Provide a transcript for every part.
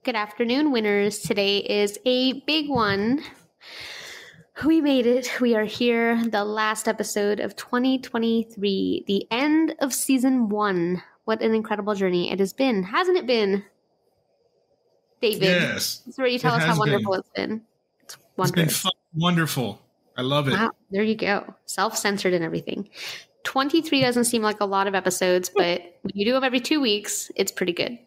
Good afternoon, winners. Today is a big one. We made it. We are here. The last episode of 2023, the end of season 1. What an incredible journey it has been. Hasn't it been, David? Yes. This is where you tell us how wonderful it's been. It's wonderful. It's been wonderful. I love it. Wow, there you go. Self-censored and everything. 23 doesn't seem like a lot of episodes, but when you do them every 2 weeks, it's pretty good.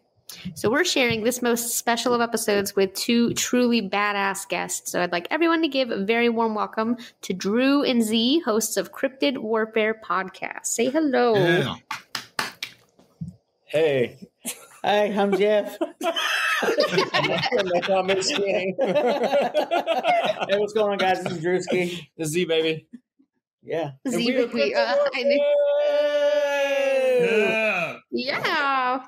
So we're sharing this most special of episodes with 2 truly badass guests. So I'd like everyone to give a very warm welcome to Drew and Z, hosts of Cryptid Warfare Podcast. Say hello. Yeah. Hey. Hi, I'm Jeff. My comments scanning. Hey, what's going on, guys? This is Drewski. The Z, baby. Yeah.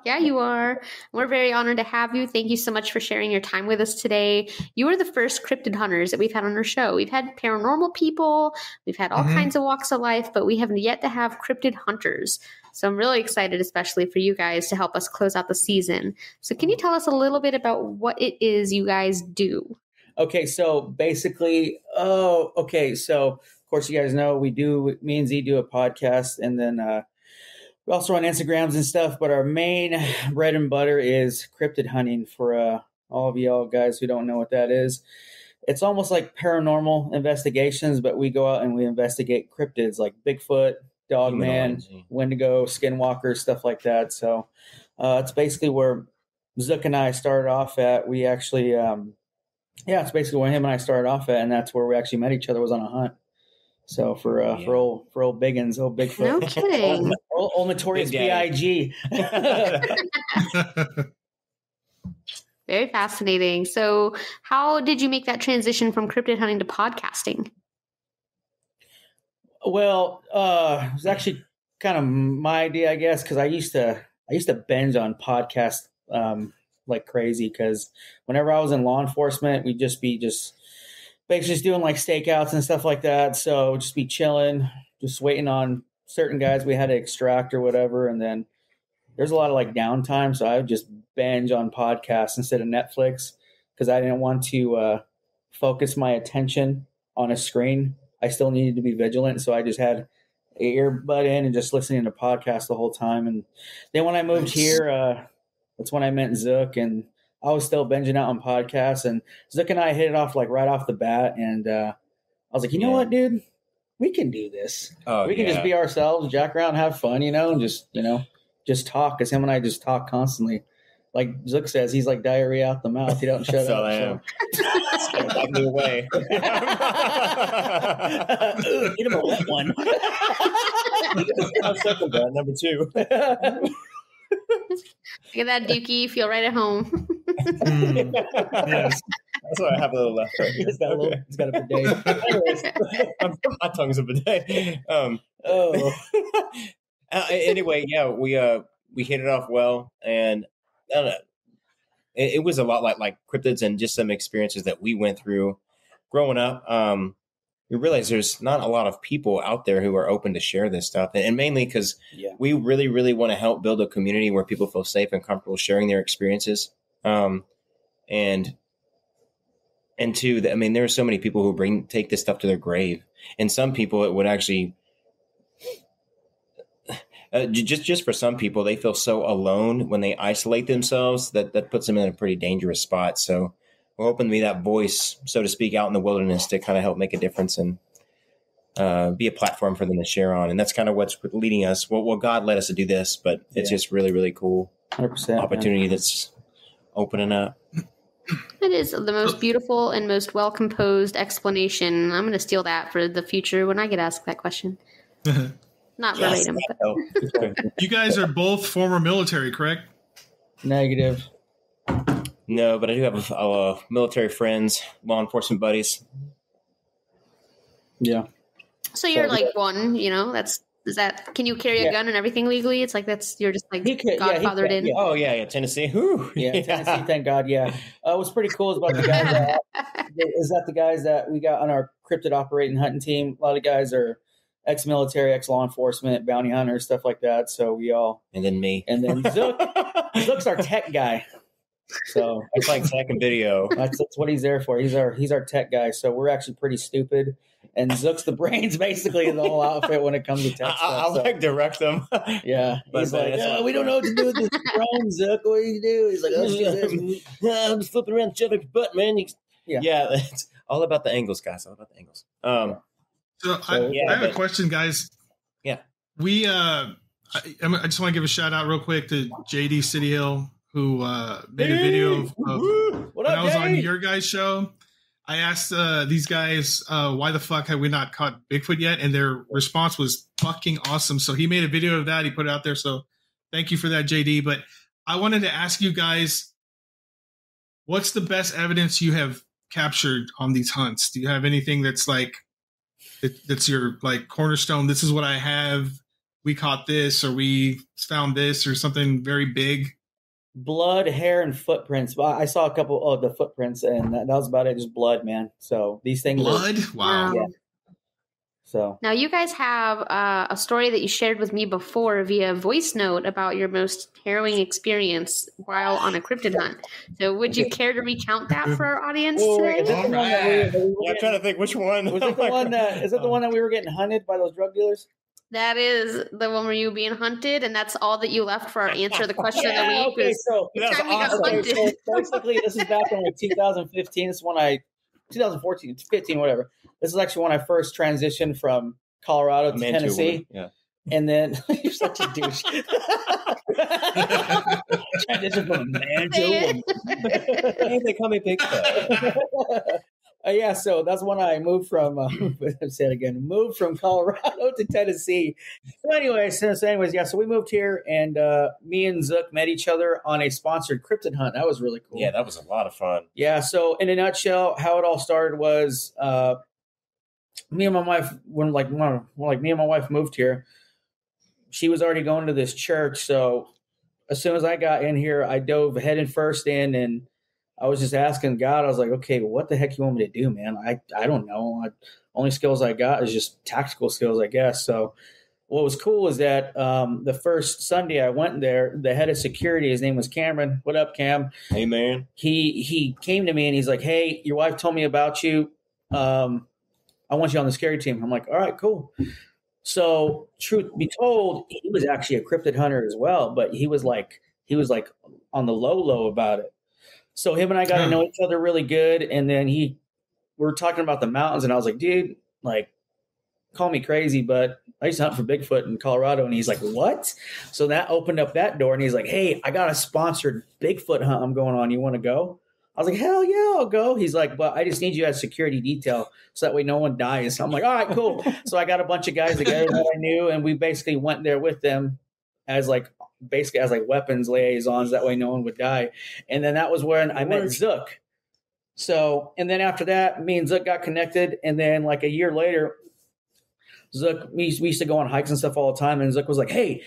Yeah, you are. We're very honored to have you. Thank you so much for sharing your time with us today. You are the first cryptid hunters that we've had on our show. We've had paranormal people, we've had all kinds of walks of life, but we have yet to have cryptid hunters. So I'm really excited, especially for you guys, to help us close out the season. So can you tell us a little bit about what it is you guys do? Okay, so basically, so of course you guys know me and Z do a podcast, and then we're also on Instagrams and stuff, but our main bread and butter is cryptid hunting. For all of y'all guys who don't know what that is, it's almost like paranormal investigations, but we go out and we investigate cryptids like Bigfoot, Dogman, Wendigo, Skinwalker, stuff like that. So it's basically where Zook and I started off at. We actually, it's basically where him and I started off at, and that's where we actually met each other, was on a hunt. So for old Biggins, old Bigfoot. No kidding. old Notorious B.I.G. Very fascinating. So how did you make that transition from cryptid hunting to podcasting? Well, it was actually kind of my idea, I guess, because I used to binge on podcasts like crazy, because whenever I was in law enforcement, we'd just be basically just doing like stakeouts and stuff like that. So just be chilling, just waiting on certain guys we had to extract or whatever. And then there's a lot of like downtime. So I would just binge on podcasts instead of Netflix, because I didn't want to focus my attention on a screen. I still needed to be vigilant. So I just had an earbud in and just listening to podcasts the whole time. And then when I moved here, that's when I met Zook, and I was still binging out on podcasts, and Zook and I hit it off like right off the bat. And I was like, you know what, dude, we can do this. We can just be ourselves, jack around, have fun, and just talk. Because him and I just talk constantly. Like Zook says, he's like diarrhea out the mouth. He don't shut up. I am. That blew away. Get him a wet one. I'm second that, number 2. Look at that, Dookie. Feel right at home. Yes. That's why I have a little left right here. It's got a bidet. Anyways, my tongue's a bidet. Anyway, we hit it off well, and I don't know. It was a lot like cryptids and just some experiences that we went through growing up. We realize there's not a lot of people out there who are open to share this stuff. And mainly because we really, really want to help build a community where people feel safe and comfortable sharing their experiences. And two, there are so many people who take this stuff to their grave. And some people, it would actually, just for some people, they feel so alone when they isolate themselves that puts them in a pretty dangerous spot. So we're hoping to be that voice, so to speak, out in the wilderness to kind of help make a difference and be a platform for them to share on. And that's kind of what's leading us. Well, God led us to do this, but it's just really, really cool 100%, opportunity that's opening up. It is the most beautiful and most well-composed explanation. I'm going to steal that for the future when I get asked that question. Not verbatim. But. You guys are both former military, correct? Negative. No, but I do have military friends, law enforcement buddies. Yeah. So you're like one, can you carry a gun and everything legally? It's like you're just like godfathered in. Yeah. Oh, yeah, Tennessee. Whew. Yeah, Tennessee, thank God, yeah. What's pretty cool is about the guys the guys that we got on our cryptid operating hunting team. A lot of guys are ex-military, ex-law enforcement, bounty hunters, stuff like that. So we all... And then me. And then Zook's our tech guy. So It's like second video. that's what he's there for. He's our tech guy. So we're actually pretty stupid. And Zook's the brains basically of the whole outfit when it comes to tech I stuff. like direct them. Yeah. He's But, like, man, we don't know what to do with this drone, Zook. What do you do? He's like, I'm just flipping around, shoving your butt, man. Yeah, it's all about the angles, guys. All about the angles. I have a question, guys. Yeah. We I just want to give a shout out real quick to JD City Hill, who made a video of when I was on your guys' show. I asked these guys why the fuck have we not caught Bigfoot yet, and their response was fucking awesome. So he made a video of that. He put it out there. So thank you for that, JD. But I wanted to ask you guys, what's the best evidence you have captured on these hunts? Do you have anything that's like that's your like cornerstone? This is what I have. We caught this, or we found this, or something very big. Blood, hair, and footprints. Well, I saw a couple of the footprints, and that was about it. Just blood, man. So these things. Blood? Wow. Yeah. So now you guys have a story that you shared with me before via voice note about your most harrowing experience while on a cryptid hunt. So would you care to recount that for our audience today? I'm trying to think which one. Was it the one that is it the one that we were getting hunted by those drug dealers? That is the one where you were being hunted, and that's all that you left for our answer to the question of the week. Okay, so the time we got hunted. So basically, this is back in like 2015. This is when 2014, 15, whatever. This is actually when I first transitioned from Colorado to Tennessee. Yeah. And then you're such a douche. Transition from a man to a woman. Hey, they call me Bigfoot. Yeah, so that's when I moved from. Say it again. Moved from Colorado to Tennessee. So, anyways, yeah. So we moved here, and me and Zook met each other on a sponsored cryptid hunt. That was really cool. Yeah, that was a lot of fun. Yeah. So, in a nutshell, how it all started was me and my wife. When me and my wife moved here, she was already going to this church. So, as soon as I got in here, I dove head first in and. I was just asking God, I was like, okay, what the heck you want me to do, man? I don't know. Only skills I got is just tactical skills, I guess. So what was cool is that the first Sunday I went there, the head of security, his name was Cameron. What up, Cam? Hey, man. He came to me and he's like, hey, your wife told me about you. I want you on the scary team. I'm like, all right, cool. So truth be told, he was actually a cryptid hunter as well, but he was like on the low about it. So him and I got to know each other really good. And then we were talking about the mountains and I was like, dude, like, call me crazy, but I used to hunt for Bigfoot in Colorado. And he's like, what? So that opened up that door and he's like, hey, I got a sponsored Bigfoot hunt I'm going on. You want to go? I was like, hell yeah, I'll go. He's like, but I just need you as security detail so that way no one dies. So I'm like, all right, cool. So I got a bunch of guys together that I knew and we basically went there with them as weapons liaisons. That way no one would die. And then that was when I met Zook. So, and then after that, me and Zook got connected. And then like a year later, Zook, we used to go on hikes and stuff all the time. And Zook was like, hey,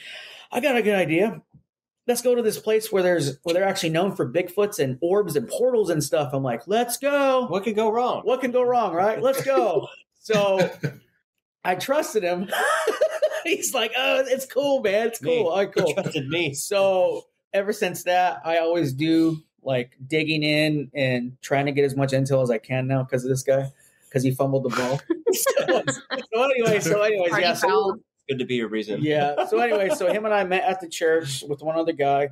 I got a good idea. Let's go to this place where they're actually known for Bigfoots and orbs and portals and stuff. I'm like, let's go. What could go wrong? What can go wrong, right? Let's go. So I trusted him. He's like, oh, it's cool, man. It's cool. All right, cool. He trusted me. So ever since that, I always do like digging in and trying to get as much intel as I can now because of this guy, because he fumbled the ball. so anyways, yeah. So good to be a reason. Yeah. So anyway, so him and I met at the church with one other guy.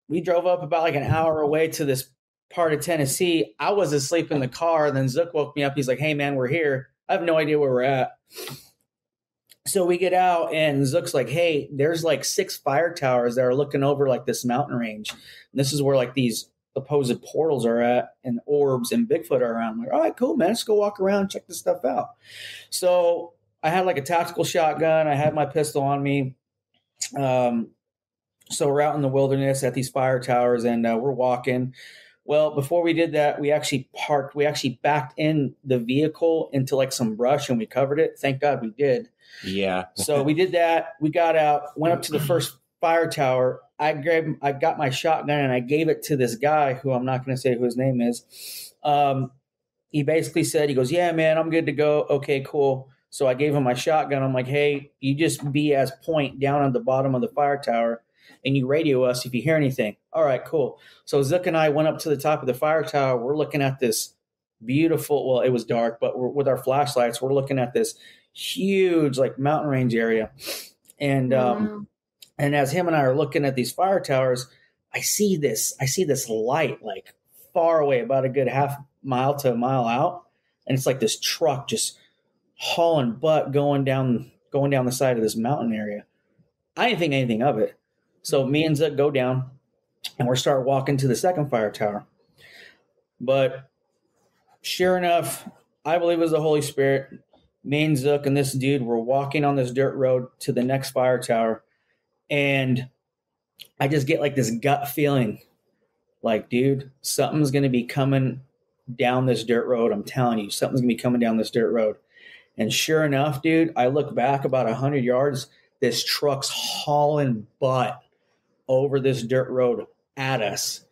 We drove up about like an hour away to this part of Tennessee. I was asleep in the car. Then Zook woke me up. He's like, hey, man, we're here. I have no idea where we're at. So we get out and Zook's like, hey, there's like 6 fire towers that are looking over like this mountain range. And this is where like these supposed portals are at and orbs and Bigfoot are around. I'm like, all right, cool, man. Let's go walk around and check this stuff out. So I had like a tactical shotgun. I had my pistol on me. So we're out in the wilderness at these fire towers and we're walking. Well, before we did that, we actually parked. We actually backed in the vehicle into like some brush and we covered it. Thank God we did. Yeah. So we did that. We got out, went up to the first fire tower. I got my shotgun and I gave it to this guy who I'm not going to say who his name is. He basically said, he goes, yeah, man, I'm good to go. Okay, cool. So I gave him my shotgun. I'm like, hey, you just be as point down at the bottom of the fire tower. and you radio us if you hear anything. All right, cool. So Zook and I went up to the top of the fire tower. We're looking at this beautiful, well, it was dark, but with our flashlights, we're looking at this huge like mountain range area. And and as him and I are looking at these fire towers, I see this light like far away, about a good half mile to a mile out. And it's like this truck just hauling butt going down the side of this mountain area. I didn't think anything of it. So me and Zook go down and we start walking to the second fire tower. But sure enough, I believe it was the Holy Spirit. Me and Zook and this dude were walking on this dirt road to the next fire tower. And I just get like this gut feeling like, dude, something's going to be coming down this dirt road. I'm telling you, something's going to be coming down this dirt road. And sure enough, dude, I look back about 100 yards. This truck's hauling butt over this dirt road at us.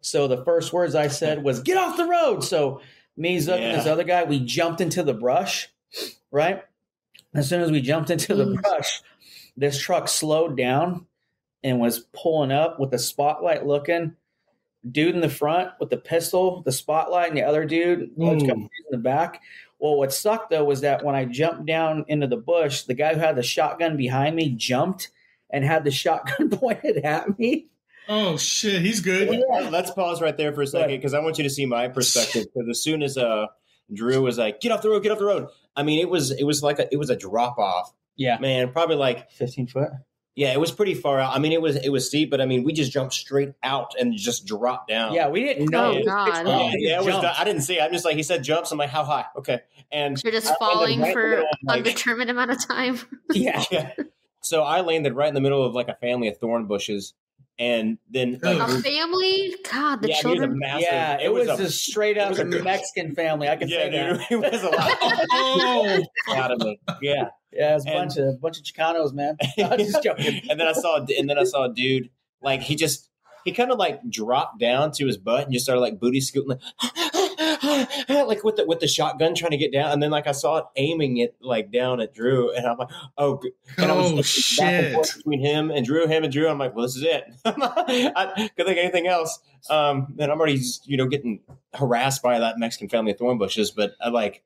So the first words I said was, get off the road. So me, Zook, and this other guy, we jumped into the brush, right? As soon as we jumped into the brush, this truck slowed down and was pulling up with the spotlight looking. Dude in the front with the pistol, the spotlight, and the other dude in the back. Well, what sucked, though, was that when I jumped down into the bush, the guy who had the shotgun behind me jumped and had the shotgun pointed at me. Oh, shit. He's good. Yeah. Let's pause right there for a second because I want you to see my perspective. Because as soon as Drew was like, get off the road. I mean, it was a drop off. Yeah. Man, probably like 15 foot. Yeah, it was pretty far out. I mean, it was steep, but I mean, we just jumped straight out and just dropped down. Yeah, we didn't know. Oh, God. Yeah, it was. I didn't see it. I'm just like, he said jumps. I'm like, how high? Okay. And you're just falling for undetermined amount of time. Yeah. So I landed right in the middle of like a family of thorn bushes. And then a family? God, the children. It was just straight up a Mexican family. I can say that. It was a lot of me. Yeah. Yeah, it's a bunch of Chicanos, man. I'm just joking. and then I saw a dude, like he kind of like dropped down to his butt and just started like booty scooting like with the shotgun trying to get down. And then like I saw it aiming it like down at Drew, and I'm like, I was shit. Back and forth between him and Drew. I'm like, well, this is it. I could think anything else. And I'm already getting harassed by that Mexican family of thorn bushes. But I like,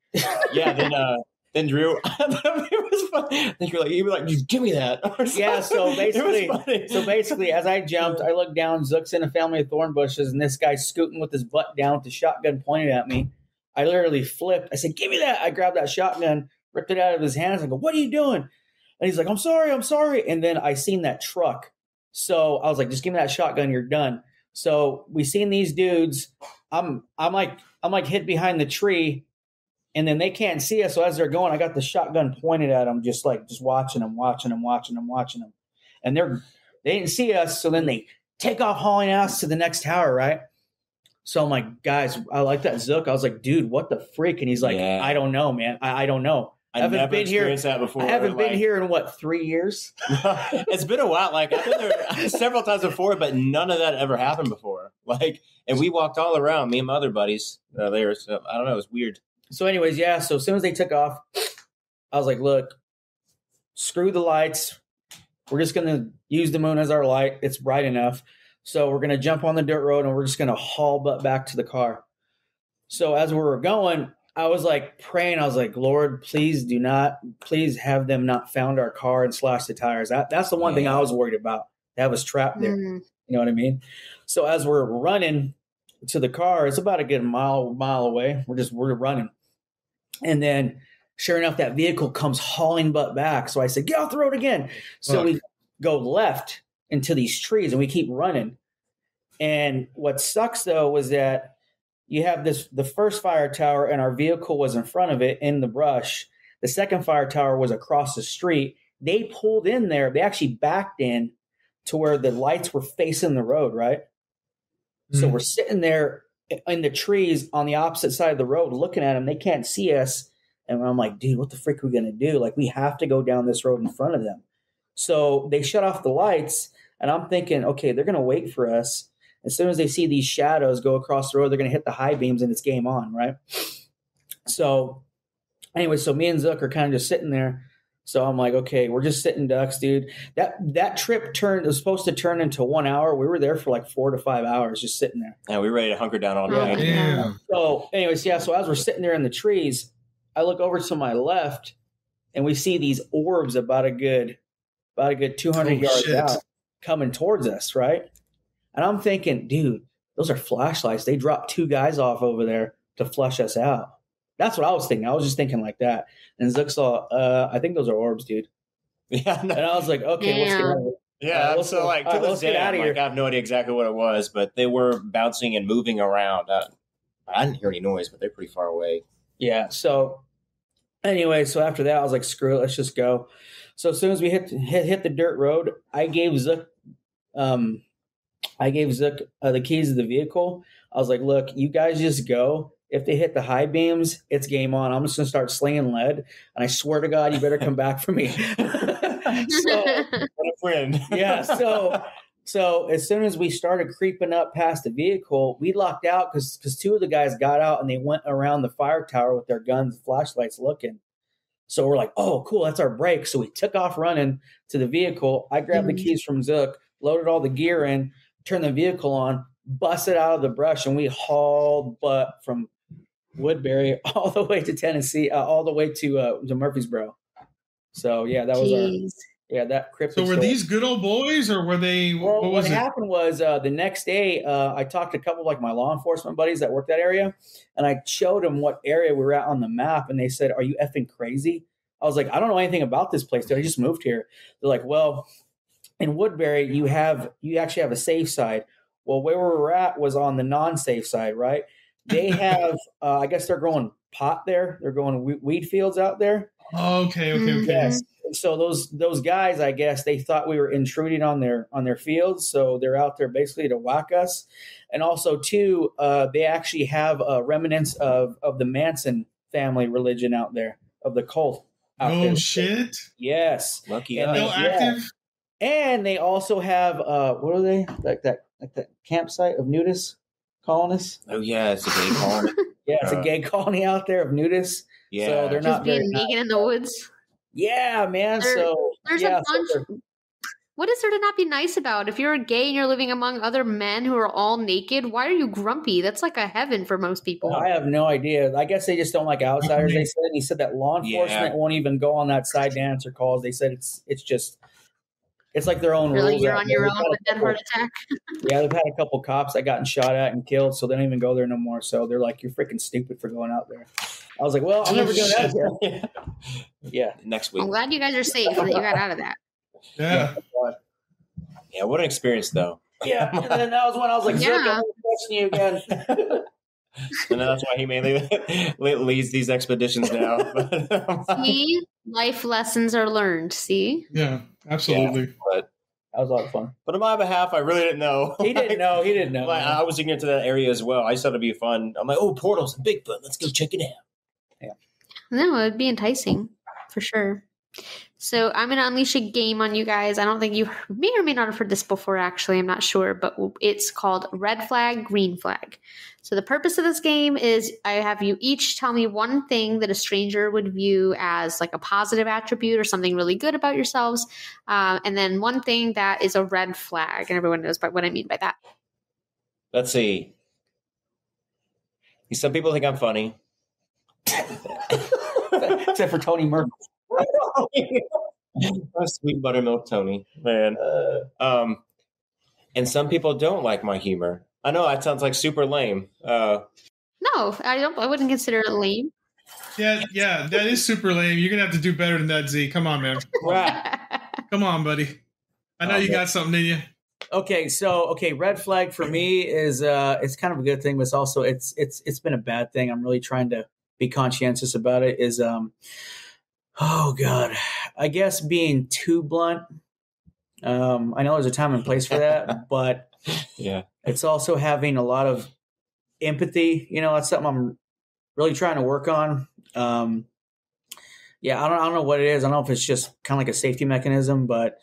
then Drew, it was fun. I think you were like, just give me that. Yeah. So basically, as I jumped, I looked down. Zook's in a family of thorn bushes, and this guy's scooting with his butt down with the shotgun pointed at me. I literally flipped. I said, "Give me that!" I grabbed that shotgun, ripped it out of his hands, and go, "What are you doing?" And he's like, "I'm sorry." And then I seen that truck, so I was like, "Just give me that shotgun. You're done." So we seen these dudes. I'm like hid behind the tree. And then they can't see us. So as they're going, I got the shotgun pointed at them, just watching them. And they didn't see us. So then they take off hauling ass to the next tower, right? So I'm like, guys, I like that Zook. I was like, dude, what the freak? And he's like, I don't know, man. I don't know. I haven't been here. That before. I haven't been here in 3 years? It's been a while. Like I've been there several times before, but none of that ever happened before. Like, and we walked all around, me and my other buddies there. So I don't know. It was weird. So anyways, yeah, so as soon as they took off, I was like, look, screw the lights. We're just going to use the moon as our light. It's bright enough. So we're going to jump on the dirt road and we're just going to haul butt back to the car. So as we were going, I was like praying. I was like, Lord, please have them not found our car and slash the tires. That's the one thing I was worried about. That was trapped there. You know what I mean? So as we're running to the car, it's about a good mile away. We're running. And then sure enough, that vehicle comes hauling butt back. So I said, get off the road again. So we go left into these trees and we keep running. And what sucks though was that you have the first fire tower and our vehicle was in front of it in the brush. The second fire tower was across the street. They pulled in there. They actually backed in to where the lights were facing the road, right? So we're sitting there in the trees on the opposite side of the road looking at them. They can't see us. And I'm like, dude, what the frick are we going to do? Like, we have to go down this road in front of them. So they shut off the lights. And I'm thinking, okay, they're going to wait for us. As soon as they see these shadows go across the road, they're going to hit the high beams and it's game on, right? So anyway, so me and Zook are kind of just sitting there. So I'm like, okay, we're just sitting ducks, dude. That trip was supposed to turn into 1 hour. We were there for like 4 to 5 hours just sitting there. Yeah, we were ready to hunker down all night. Yeah. So anyways, so as we're sitting there in the trees, I look over to my left and we see these orbs about a good 200 yards out coming towards us, right? And I'm thinking, dude, those are flashlights. They dropped 2 guys off over there to flush us out. That's what I was thinking. I was just thinking like that. And Zook saw, I think those are orbs, dude. Yeah. No. And I was like, okay, let's get out of here. Yeah. So like to this day, I have no idea exactly what it was, but they were bouncing and moving around. I didn't hear any noise, but they're pretty far away. Yeah. So anyway, so after that, I was like, screw it, let's just go. So as soon as we hit the dirt road, I gave Zook the keys of the vehicle. I was like, look, you guys just go. If they hit the high beams, it's game on. I'm just going to start slinging lead. And I swear to God, you better come back for me. So, what a friend. Yeah. So as soon as we started creeping up past the vehicle, we locked out because 2 of the guys got out and they went around the fire tower with their guns, flashlights looking. So we're like, oh, cool, that's our break. So we took off running to the vehicle. I grabbed the keys from Zook, loaded all the gear in, turned the vehicle on, busted out of the brush, and we hauled butt from Woodbury all the way to Tennessee, all the way to Murfreesboro. So yeah, that was that cryptid. So were these good old boys, or were they? Well, what happened was the next day, I talked to a couple of like my law enforcement buddies that worked that area, and I showed them what area we were at on the map, and they said, "Are you effing crazy?" I was like, "I don't know anything about this place, dude. I just moved here." They're like, "Well, in Woodbury, you actually have a safe side." Well, where we were at was on the non-safe side, right? They have, I guess they're growing pot there. They're growing weed fields out there. Okay. Yes. So those guys, I guess, they thought we were intruding on their fields, so they're out there basically to whack us. And also, too, they actually have remnants of the Manson family religion out there, of the cult. Oh shit! Yes, lucky us. Still active. And they also have what are they like that campsite of nudist colonists? Oh yeah, it's a gay colony. Yeah, it's a gay colony out there of nudists. Yeah, so they're just not being naked in the woods. Yeah, man. There's a bunch. What is there to not be nice about? If you're gay and you're living among other men who are all naked, why are you grumpy? That's like a heaven for most people. I have no idea. I guess they just don't like outsiders. They said, and he said that law enforcement won't even go on that side to answer calls. They said it's like their own rules. You're on your own with that heart attack. Yeah, they've had a couple cops that gotten shot at and killed, so they don't even go there no more. So they're like, "You're freaking stupid for going out there." I was like, "Well, I'm never doing that." Yeah, next week. I'm glad you guys are safe and that you got out of that. Yeah. Yeah, what an experience, though. Yeah, and then that was when I was like, "I'm touching you again." And that's why he mainly leads these expeditions now. See, life lessons are learned. See? Yeah, absolutely. Yeah, but that was a lot of fun. But on my behalf, I really didn't know. He didn't know. Like, I was ignorant to that area as well. I just thought it'd be fun. I'm like, oh, portals and Bigfoot. Let's go check it out. Yeah. No, it'd be enticing for sure. So I'm going to unleash a game on you guys. I don't think you may or may not have heard this before, actually. I'm not sure, but it's called Red Flag, Green Flag. So the purpose of this game is I have you each tell me one thing that a stranger would view as like a positive attribute or something really good about yourselves. And then one thing that is a red flag. And everyone knows what I mean by that. Let's see. Some people think I'm funny. Except for Tony Murphy. Sweet buttermilk Tony, man. And some people don't like my humor. I know that sounds like super lame. No, I wouldn't consider it lame. Yeah, that is super lame. You're gonna have to do better than that, Z. Come on, man. Right. Come on, buddy. I know you got something in you. Okay, so red flag for me is it's kind of a good thing, but it's also it's been a bad thing. I'm really trying to be conscientious about it. Is oh God, I guess being too blunt. I know there's a time and place for that, but yeah, it's also having a lot of empathy. That's something I'm really trying to work on. Yeah, I don't know what it is. I don't know if it's just kind of like a safety mechanism, but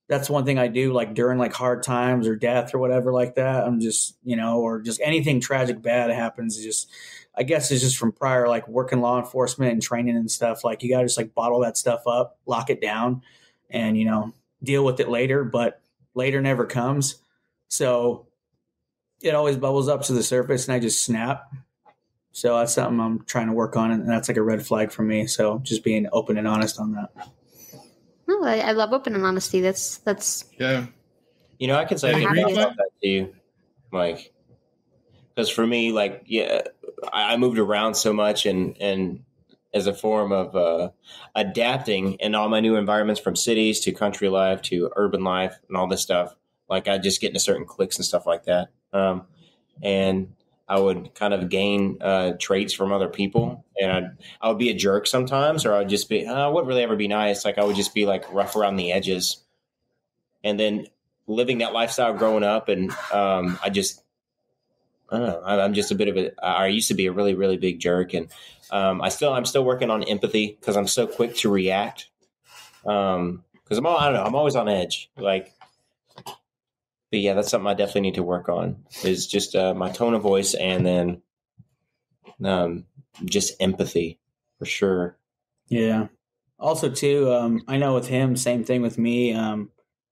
that's one thing I do, like during like hard times or death or whatever like that. I'm just, or just anything tragic bad happens. I guess it's just from prior, like working law enforcement and training and stuff. Like you got to just like bottle that stuff up, lock it down and, deal with it later, but later never comes. So it always bubbles up to the surface and I just snap. So that's something I'm trying to work on. And that's like a red flag for me. So just being open and honest on that. No, I love open and honesty. That's yeah. I can say about that too. Like, because for me, like, yeah, I moved around so much and as a form of adapting in all my new environments, from cities to country life to urban life and all this stuff. Like I just get into certain cliques and stuff like that. And I would kind of gain traits from other people, and I would be a jerk sometimes, or I would just be, I wouldn't really ever be nice. Like I would just be like rough around the edges. And then living that lifestyle growing up, and I don't know, I'm just a bit of I used to be a really, really big jerk, and I'm still working on empathy because I'm so quick to react. Because I'm always on edge, like. But yeah, that's something I definitely need to work on, is just my tone of voice, and then just empathy for sure. Yeah. Also too, I know with him, same thing with me.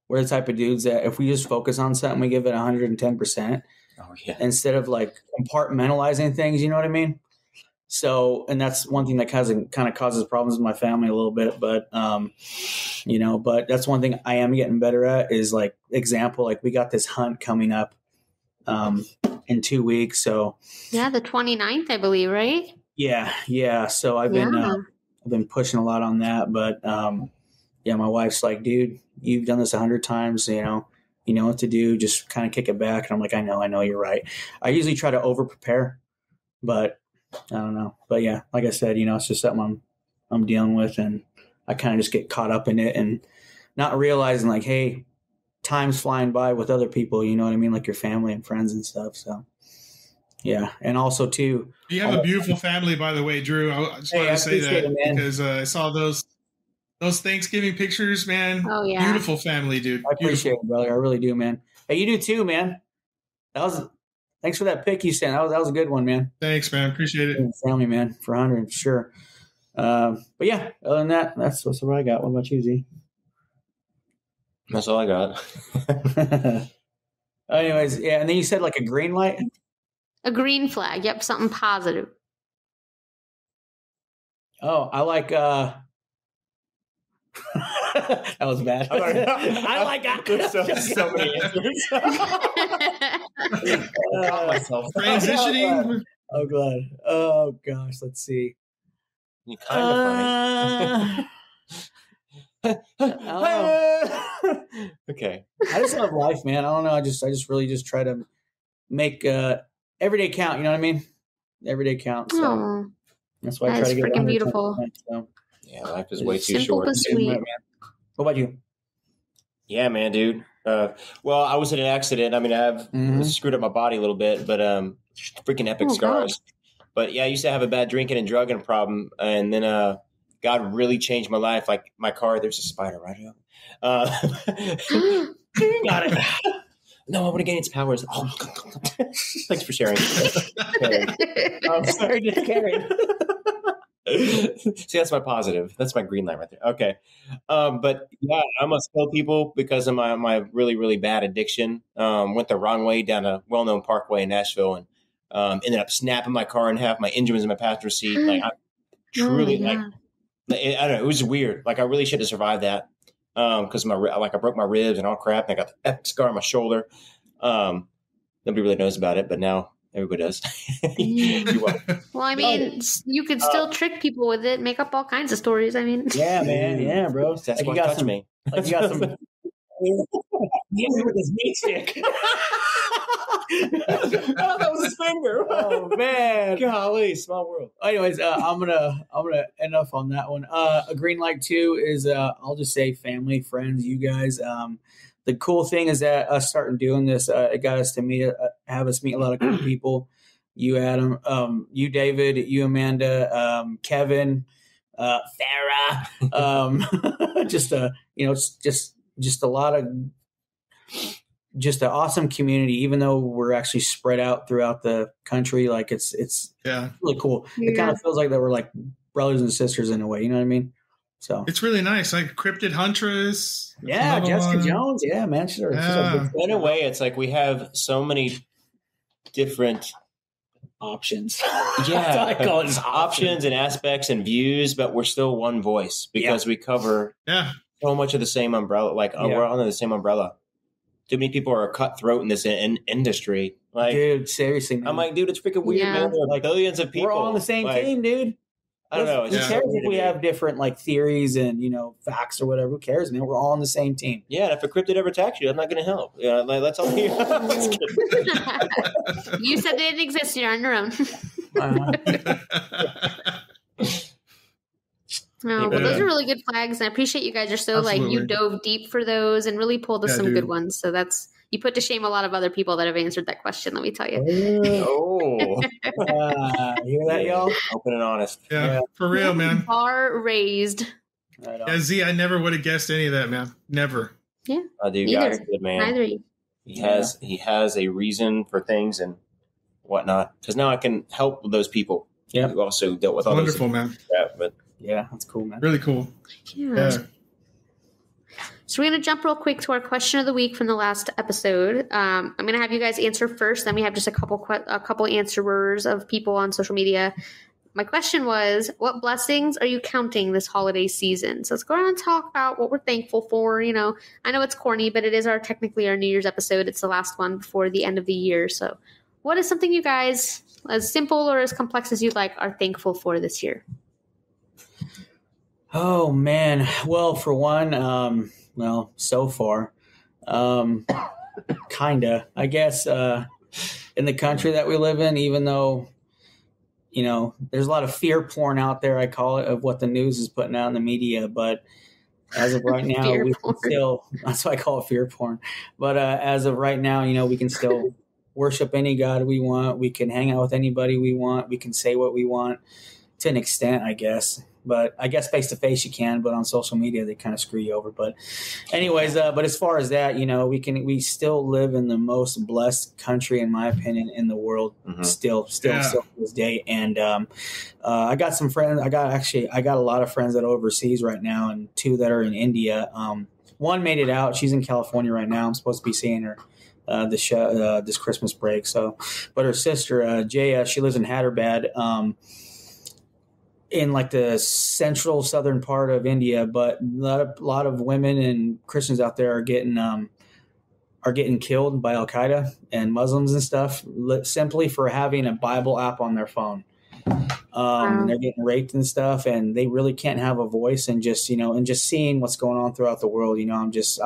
We're the type of dudes that if we just focus on something, we give it 110%. Oh yeah. Instead of like compartmentalizing things, you know what I mean? So, and that's one thing that kind of causes problems in my family a little bit, but, but that's one thing I am getting better at is like example, like we got this hunt coming up, in 2 weeks. So yeah, the 29th, I believe, right? Yeah. Yeah. So I've been pushing a lot on that, but, my wife's like, dude, you've done this 100 times, you know what to do. Just kind of kick it back. And I'm like, I know you're right. I usually try to over prepare, but I don't know. But yeah, like I said, it's just something I'm dealing with, and I kind of just get caught up in it and not realizing like, hey, time's flying by with other people, you know what I mean? Like your family and friends and stuff. So yeah. And also too, you have a beautiful family, by the way, Drew. I just wanted to say that because I saw those Thanksgiving pictures, man. Oh yeah. Beautiful family, dude. I appreciate it, brother. I really do, man. Hey, you do too, man. Thanks for that pic you sent. That was a good one, man. Thanks, man. Appreciate it. Family, man, for 100, sure. But yeah, other than that, that's what I got. What about you, Z? That's all I got. Anyways, yeah, and then you said like a green light? A green flag. Yep, something positive. Oh, I like that was bad. I like so many answers. Got myself transitioning. Oh god. Oh gosh. Let's see. You kind of funny. Okay. I just love life, man. I don't know. I just really just try to make every day count. You know what I mean? Every day counts. So that's why I try to get it. Freaking beautiful. So. Yeah, life is way too short. But sweet. What about you? Yeah, man, dude. Well, I was in an accident. I mean, I've screwed up my body a little bit, but freaking epic scars. God. But yeah, I used to have a bad drinking and drugging problem, and then God really changed my life. Like my car, there's a spider right here. Got it. No, I want to gain its powers. Oh, thanks for sharing. I'm sorry, just Karen. See, that's my positive. That's my green light right there. Okay. But yeah, I almost killed people because of my really, really bad addiction. Went the wrong way down a well-known parkway in Nashville and ended up snapping my car in half. My engine was in my passenger seat. Like I truly I don't know. It was weird. Like I really should have survived that. Cause I broke my ribs and all crap. And I got the epic scar on my shoulder. Nobody really knows about it, but now everybody does. Well, I mean, you could still trick people with it, make up all kinds of stories. I mean, yeah, man, yeah, bro. That's what touched me. Like you got some. With his meat stick. Oh, that was his finger. Oh man, golly, small world. Anyways, I'm gonna end off on that one. A green light too is I'll just say family, friends, you guys. The cool thing is that us starting doing this, it got us to have us meet a lot of cool people. You, Adam, you, David, you, Amanda, Kevin, Farah, just just a lot of just an awesome community, even though we're actually spread out throughout the country. Like it's really cool. Yeah. It kind of feels like that we're like brothers and sisters in a way. You know what I mean? So it's really nice. Like Cryptid Huntress. Yeah, Jessica Jones. Yeah, man. She's in a way, it's like we have so many different options. Yeah, I call it options and aspects and views, but we're still one voice because we cover so much of the same umbrella. Like we're under the same umbrella. Too many people are cutthroat in this industry. Like, dude, seriously, man. I'm like, dude, it's freaking weird, man. There are like billions of people. We're all on the same team, dude. I don't know. Who cares if we have different like theories and facts or whatever? Who cares, man? We're all on the same team. Yeah, and if a cryptid ever attacks you, I'm not going to help. Yeah, that's all. You said they didn't exist. You're on your own. No, but those are really good flags, and I appreciate you guys are so like you dove deep for those and really pulled us some good ones. So that's you put to shame a lot of other people that have answered that question. Let me tell you. Oh, hear that, y'all? Open and honest. Yeah, for real, man. Bar raised. Yeah, Z, I never would have guessed any of that, man. Never. Yeah, I do. God's good, man. Neither you. He has a reason for things and whatnot. Because now I can help those people. Yeah, who also dealt with wonderful, man. Yeah, but. Yeah, that's cool, man. Really cool. Yeah. So we're going to jump real quick to our question of the week from the last episode. I'm going to have you guys answer first. Then we have just a couple answerers of people on social media. My question was, what blessings are you counting this holiday season? So let's go around and talk about what we're thankful for. I know it's corny, but it is technically our New Year's episode. It's the last one before the end of the year. So what is something you guys, as simple or as complex as you'd like, are thankful for this year? Oh man. Well, for one, so far, kinda, I guess, in the country that we live in, even though, there's a lot of fear porn out there, I call it, of what the news is putting out in the media. But as of right now, we can still, that's why I call it fear porn. But as of right now, we can still worship any God we want. We can hang out with anybody we want. We can say what we want to an extent, I guess. But I guess face to face you can, but on social media they kind of screw you over. But anyways, but as far as that, we still live in the most blessed country, in my opinion, in the world. Still to this day. And I got some friends. I got a lot of friends that are overseas right now, and 2 that are in India. One made it out. She's in California right now. I'm supposed to be seeing her this Christmas break. So, but her sister Jaya, she lives in Hyderabad. In like the central southern part of India, but a lot of women and Christians out there are getting killed by Al Qaeda and Muslims and stuff simply for having a Bible app on their phone. And they're getting raped and stuff, and they really can't have a voice. And just and just seeing what's going on throughout the world, I'm just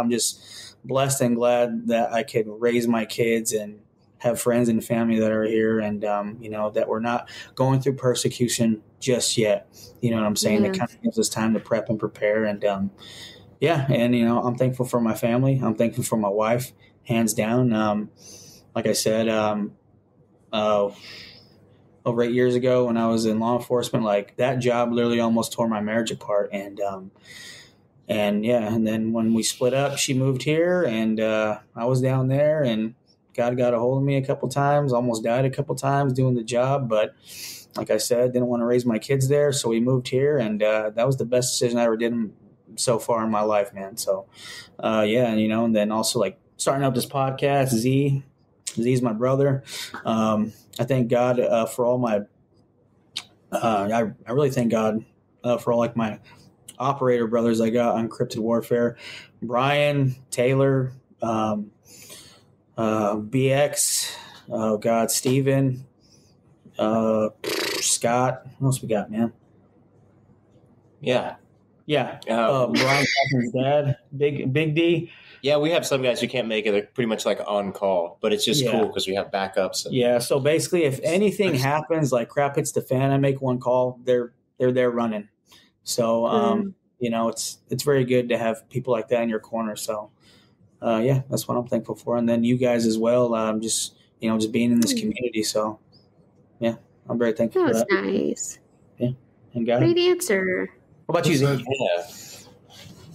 blessed and glad that I could raise my kids and have friends and family that are here, and that we're not going through persecution just yet. You know what I'm saying? It kind of gives us time to prep and prepare, and I'm thankful for my family. I'm thankful for my wife, hands down. Like I said, over 8 years ago when I was in law enforcement, like that job literally almost tore my marriage apart, and then when we split up, she moved here, and I was down there, and God got a hold of me a couple times, almost died a couple times doing the job. But like I said, didn't want to raise my kids there. So we moved here, and that was the best decision I ever did so far in my life, man. So, and then also like starting up this podcast, Z's my brother. I thank God for all my, I really thank God for all like my operator brothers I got on Cryptid Warfare, Brian, Taylor, BX, Steven, Scott. What else we got, man? Yeah. Brian Kaufman's dad, Big D. Yeah, we have some guys who can't make it. They're pretty much like on call, but it's just cool because we have backups. Yeah. So basically, if anything happens, like crap hits the fan, I make one call. They're there running. So it's very good to have people like that in your corner. So. That's what I'm thankful for. And then you guys as well, just being in this community. So, yeah, I'm very thankful for that. Nice. Yeah. And God. Great answer. What about you, Zach? Yeah.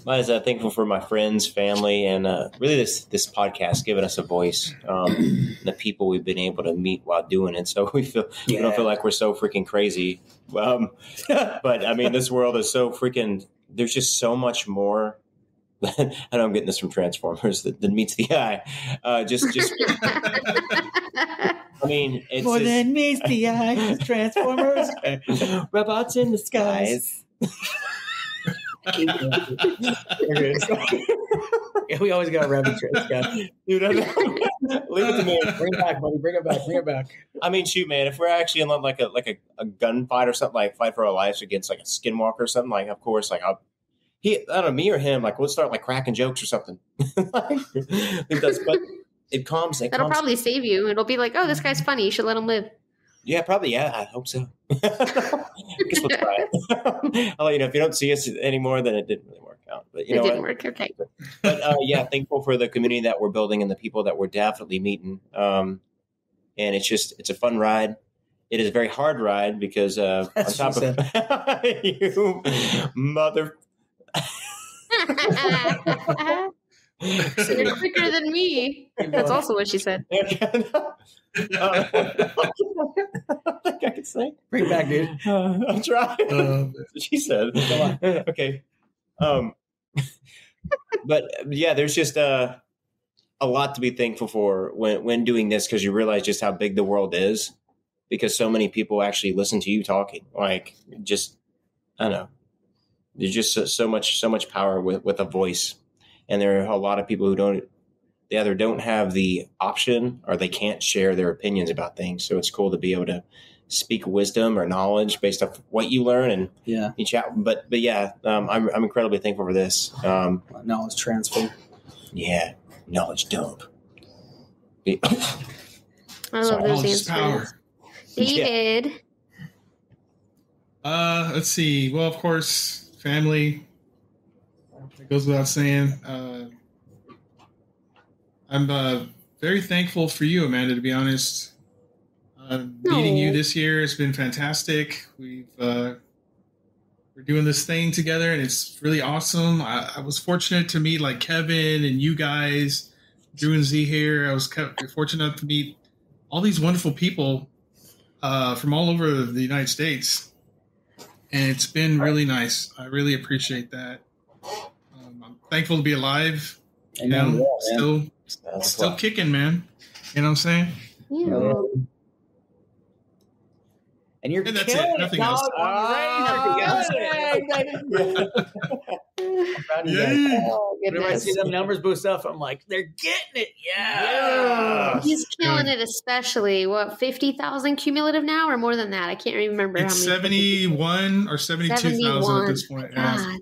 I was thankful for my friends, family, and really this podcast giving us a voice. The people we've been able to meet while doing it, so we don't feel like we're so freaking crazy. But I mean, this world is so freaking. There's just so much more. I know I'm getting this from Transformers that meets the eye. Just. I mean, it's more than meets the eye. Transformers, robots in the skies. Yeah, we always got a rabbit trace, guy. Dude, leave it to me. Bring it back, buddy. Bring it back. I mean, shoot, man. If we're actually in like a gunfight or something, like fight for our lives against like a skinwalker or something, like of course, like I don't know, me or him, like we'll start like cracking jokes or something. But it calms. That'll probably save you. It'll be like, oh, this guy's funny. You should let him live. Yeah, probably. Yeah, I hope so. I guess we'll try it. I'll let you know if you don't see us anymore, then it didn't really work out. But it didn't work. Okay. But yeah, thankful for the community that we're building and the people that we're definitely meeting. And it's a fun ride. It is a very hard ride because on top of you, mother. You're quicker than me. That's also what she said. I think I can say. Bring it back, dude. I'm trying. She said. Okay. But yeah, there's just a lot to be thankful for when doing this, because you realize just how big the world is, because so many people actually listen to you talking. Like, just, I don't know. There's just so much power with a voice. And there are a lot of people who they either don't have the option or they can't share their opinions about things. So it's cool to be able to speak wisdom or knowledge based off what you learn and you chat. But yeah, I'm incredibly thankful for this. Knowledge transfer. Yeah, knowledge dump. I love those answers. Power. David. Yeah. Let's see. Well, of course, family. It goes without saying. I'm very thankful for you, Amanda, to be honest. Meeting you this year has been fantastic. We're doing this thing together, and it's really awesome. I was fortunate to meet like Kevin and you guys, Drew and Z here. I was fortunate to meet all these wonderful people from all over the United States, and it's been really nice. I really appreciate that. I'm thankful to be alive. Still kicking, man. You know what I'm saying? Yeah. And you're that's it. Nothing else. Whenever I see them numbers boost up, I'm like, they're getting it. Yeah. He's killing it, especially 50,000 cumulative now, or more than that? I can't remember. It's how many 71 or 72,000 at this point. God.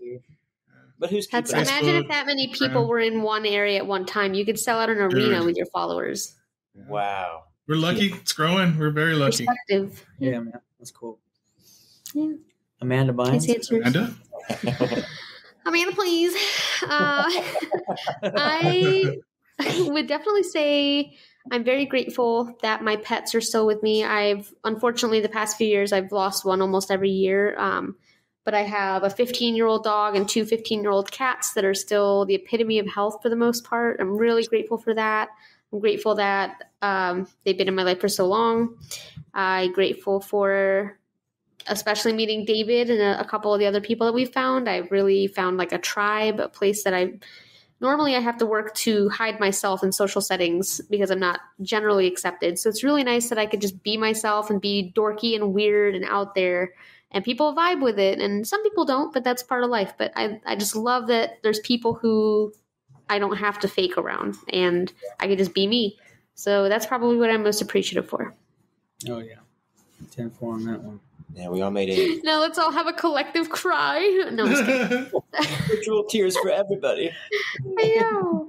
But who's imagine if that many people were in one area at one time. You could sell out an arena with your followers. Wow. We're lucky. It's growing. We're very lucky. Perspective. Yeah, man. That's cool. Yeah. Amanda Bynes. Amanda? Amanda, please. I would definitely say I'm very grateful that my pets are still with me. Unfortunately, the past few years, I've lost one almost every year. But I have a 15-year-old dog and two 15-year-old cats that are still the epitome of health for the most part. I'm really grateful for that. I'm grateful that they've been in my life for so long. I'm grateful for especially meeting David and a couple of the other people that we found. I've really found like a tribe, a place that normally I have to work to hide myself in social settings because I'm not generally accepted. So it's really nice that I could just be myself and be dorky and weird and out there. And people vibe with it, and some people don't, but that's part of life. But I just love that there's people who I don't have to fake around, and I can just be me. So that's probably what I'm most appreciative for. Oh, yeah. 10-4 on that one. Yeah, we all made it. Now let's all have a collective cry. No, I'm just kidding. Virtual tears for everybody. I know.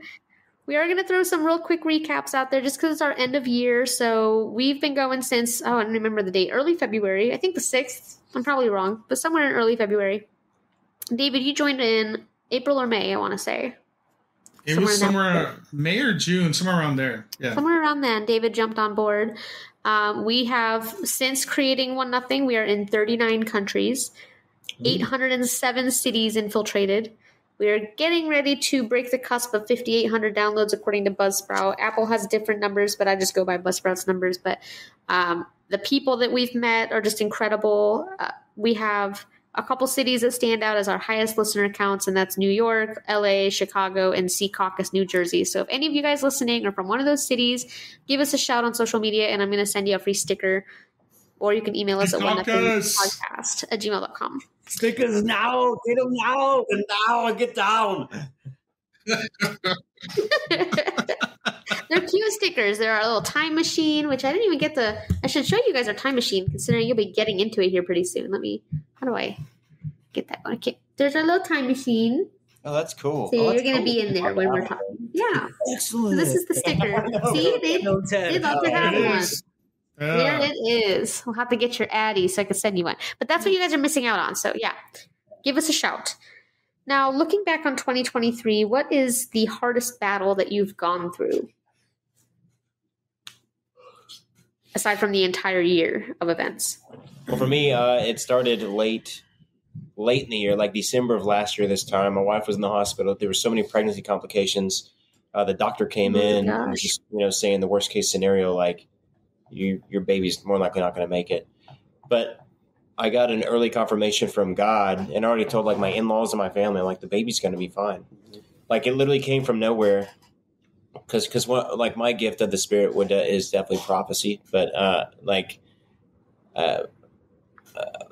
We are going to throw some real quick recaps out there just because it's our end of year. So we've been going since, I don't remember the date, early February. I think the 6th. I'm probably wrong, but somewhere in early February. David, you joined in April or May, I want to say. It was somewhere May or June, somewhere around there. Yeah. Somewhere around then, David jumped on board. We have, since creating One Nothing, we are in 39 countries, 807 cities infiltrated. We are getting ready to break the cusp of 5,800 downloads according to Buzzsprout. Apple has different numbers, but I just go by Buzzsprout's numbers. But the people that we've met are just incredible. We have a couple cities that stand out as our highest listener counts, and that's New York, LA, Chicago, and Secaucus, New Jersey. So if any of you guys listening are from one of those cities, give us a shout on social media, and I'm going to send you a free sticker. Or you can email us at onethatpodcast@gmail.com. Stickers now. Get them now. And now get down. They're cute stickers. They're our little time machine, which I didn't even get to. I should show you guys our time machine, considering you'll be getting into it here pretty soon. How do I get that one? Okay, there's our little time machine. Oh, that's cool. So you're going to be in there when we're talking. Yeah. Excellent. So this is the sticker. See, they'd love to have one. There it is. We'll have to get your Addy so I can send you one. But that's what you guys are missing out on. So yeah, give us a shout. Now, looking back on 2023, what is the hardest battle that you've gone through? Aside from the entire year of events. Well, for me, it started late in the year, like December of last year this time. My wife was in the hospital. There were so many pregnancy complications. The doctor came in and was just, saying the worst case scenario, like your baby's more likely not going to make it. But I got an early confirmation from God and already told like my in-laws and my family, like the baby's going to be fine. Like it literally came from nowhere. Because like my gift of the Spirit is definitely prophecy, but I don't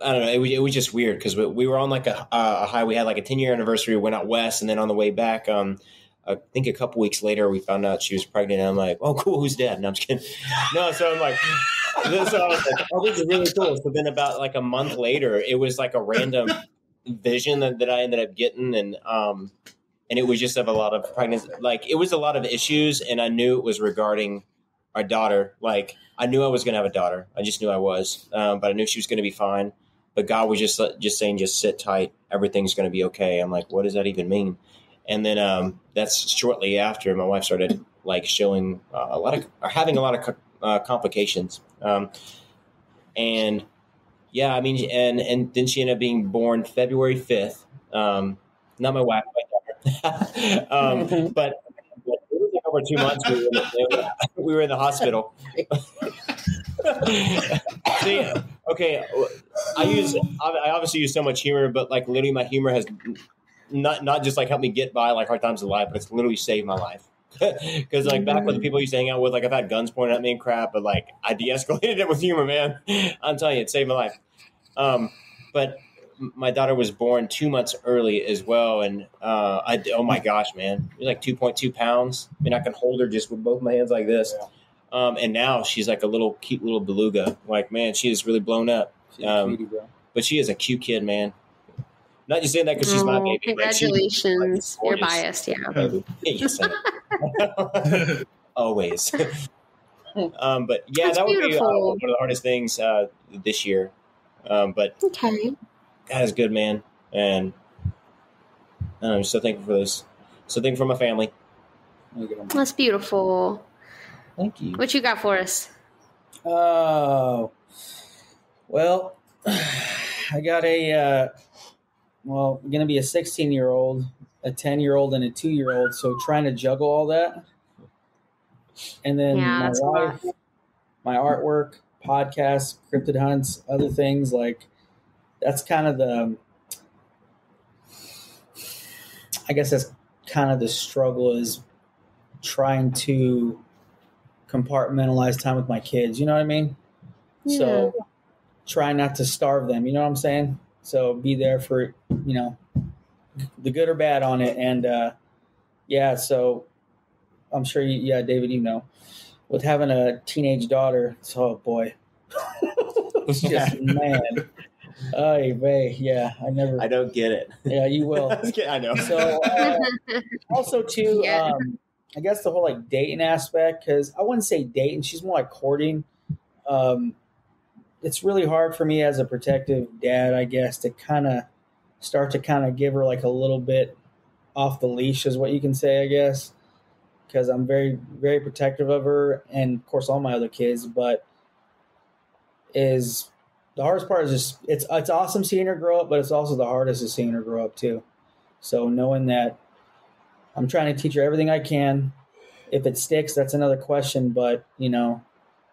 know. It was just weird because we were on like a high. We had like a 10-year anniversary. We went out west, and then on the way back, I think a couple weeks later, we found out she was pregnant. And I'm like, oh, cool. Who's dad? No, I'm just kidding. No, so I'm like, this is really cool. So then about like a month later, it was like a random vision that I ended up getting, and it was just of a lot of pregnancy. Like it was a lot of issues, and I knew it was regarding our daughter. Like I knew I was going to have a daughter. I just knew I was, but I knew she was going to be fine. But God was just saying, just sit tight. Everything's going to be okay. I'm like, what does that even mean? And then that's shortly after my wife started like showing having a lot of complications. And yeah, I mean, and then she ended up being born February 5th. Not my wife, my daughter. But it was like over 2 months we were in the hospital. See, okay, I obviously use so much humor, but like literally my humor has not just like helped me get by like hard times in life, but it's literally saved my life. Because like back when the people I used to hang out with, like I've had guns pointed at me and crap, but like I de-escalated it with humor, man. I'm telling you, it saved my life. But my daughter was born 2 months early as well, and oh my gosh, man, she's like 2.2 pounds. I mean, I can hold her just with both my hands like this. Yeah. And now she's like a cute little beluga. Like, man, she is really blown up. Cutie, but she is a cute kid, man. Not just saying that because she's my baby. Congratulations. You're biased, yeah. Yes, always. But yeah, that's that would beautiful. be one of the hardest things this year. But okay. God is good, man. And I'm so thankful for this. So thankful for my family. That's beautiful. Thank you. What you got for us? Oh, well, I got going to be a 16-year-old, a 10-year-old, and a 2-year-old. So trying to juggle all that. And then my wife, my artwork, podcasts, cryptid hunts, other things like that's kind of the struggle is trying to compartmentalize time with my kids. You know what I mean? Yeah. So try not to starve them. You know what I'm saying? So be there for, the good or bad on it. And, so I'm sure David, with having a teenage daughter, oh boy, it's just, man. Oh, Ray, yeah, I don't get it. Yeah, you will. I know. So, also too, I guess the whole like dating aspect, because I wouldn't say dating, she's more like courting. It's really hard for me as a protective dad, I guess, to kind of start to kind of give her like a little bit off the leash, is what you can say, I guess, because I'm very, very protective of her, and of course all my other kids. But the hardest part is just it's awesome seeing her grow up, but it's also the hardest is seeing her grow up too. So knowing that I'm trying to teach her everything I can. If it sticks, that's another question. But,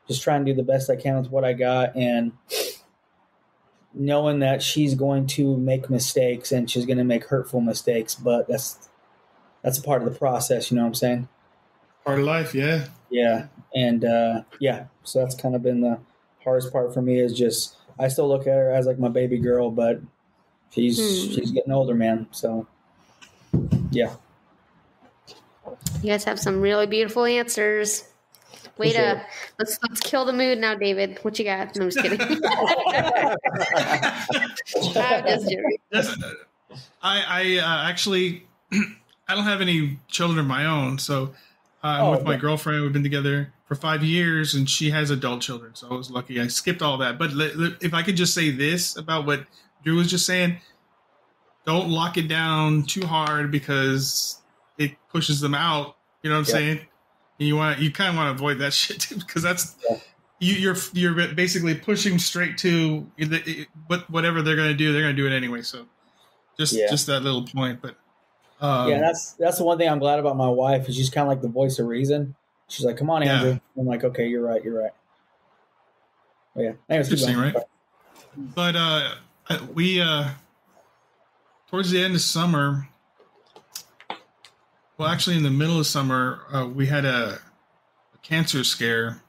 just trying to do the best I can with what I got, and knowing that she's going to make mistakes and she's going to make hurtful mistakes. But that's a part of the process. You know what I'm saying? Part of life. Yeah. Yeah. And, so that's kind of been the hardest part for me is just, I still look at her as like my baby girl, but she's getting older, man. So, yeah. You guys have some really beautiful answers. Way to let's kill the mood now, David. What you got? No, I'm just kidding. I'm just joking. I actually I don't have any children of my own, so I'm with my girlfriend. We've been together for 5 years, and she has adult children, so I was lucky. I skipped all that. But if I could just say this about what Drew was just saying, don't lock it down too hard because it pushes them out. You know what I'm saying? And you kind of want to avoid that shit too, because that's you're basically pushing straight to whatever they're going to do. They're going to do it anyway. So just that little point. But that's the one thing I'm glad about my wife is she's kind of like the voice of reason. She's like, "Come on, Andrew." I'm like, "Okay, you're right. You're right." Oh, yeah, anyways, interesting, right? But we towards the end of summer. Well, actually, in the middle of summer, we had a cancer scare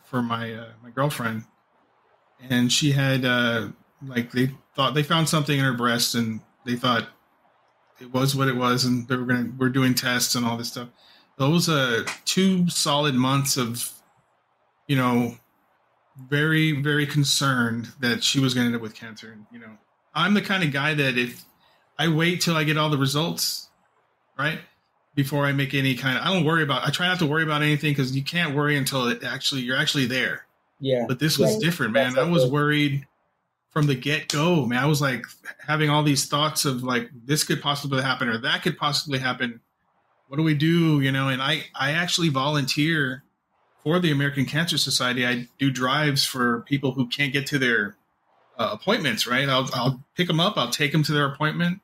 for my girlfriend, and she had they found something in her breast, and they thought it was what it was, and we're doing tests and all this stuff. Those 2 solid months of, very, very concerned that she was going to end up with cancer. And, I'm the kind of guy that if I wait till I get all the results, right, before I make any kind of, I try not to worry about anything because you can't worry until you're actually there. Yeah. But this was different, man. I was worried from the get-go, man. I was like having all these thoughts of like, this could possibly happen or that could possibly happen. What do we do? And I actually volunteer for the American Cancer Society. I do drives for people who can't get to their appointments, right? I'll pick them up. I'll take them to their appointment.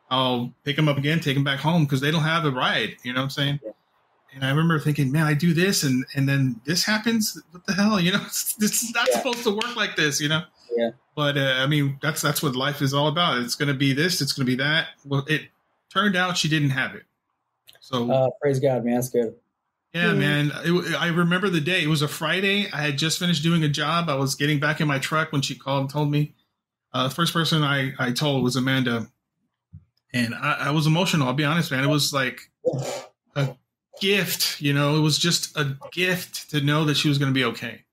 I'll pick them up again, take them back home because they don't have a ride. You know what I'm saying? Yeah. And I remember thinking, man, I do this and then this happens. What the hell? This is not supposed to work like this, Yeah. But that's what life is all about. It's going to be this. It's going to be that. Well, it turned out she didn't have it. So praise God, man. That's good. Yeah, man. I remember the day. It was a Friday. I had just finished doing a job. I was getting back in my truck when she called and told me. The first person I told was Amanda. And I was emotional. I'll be honest, man. It was like a gift, It was just a gift to know that she was going to be okay.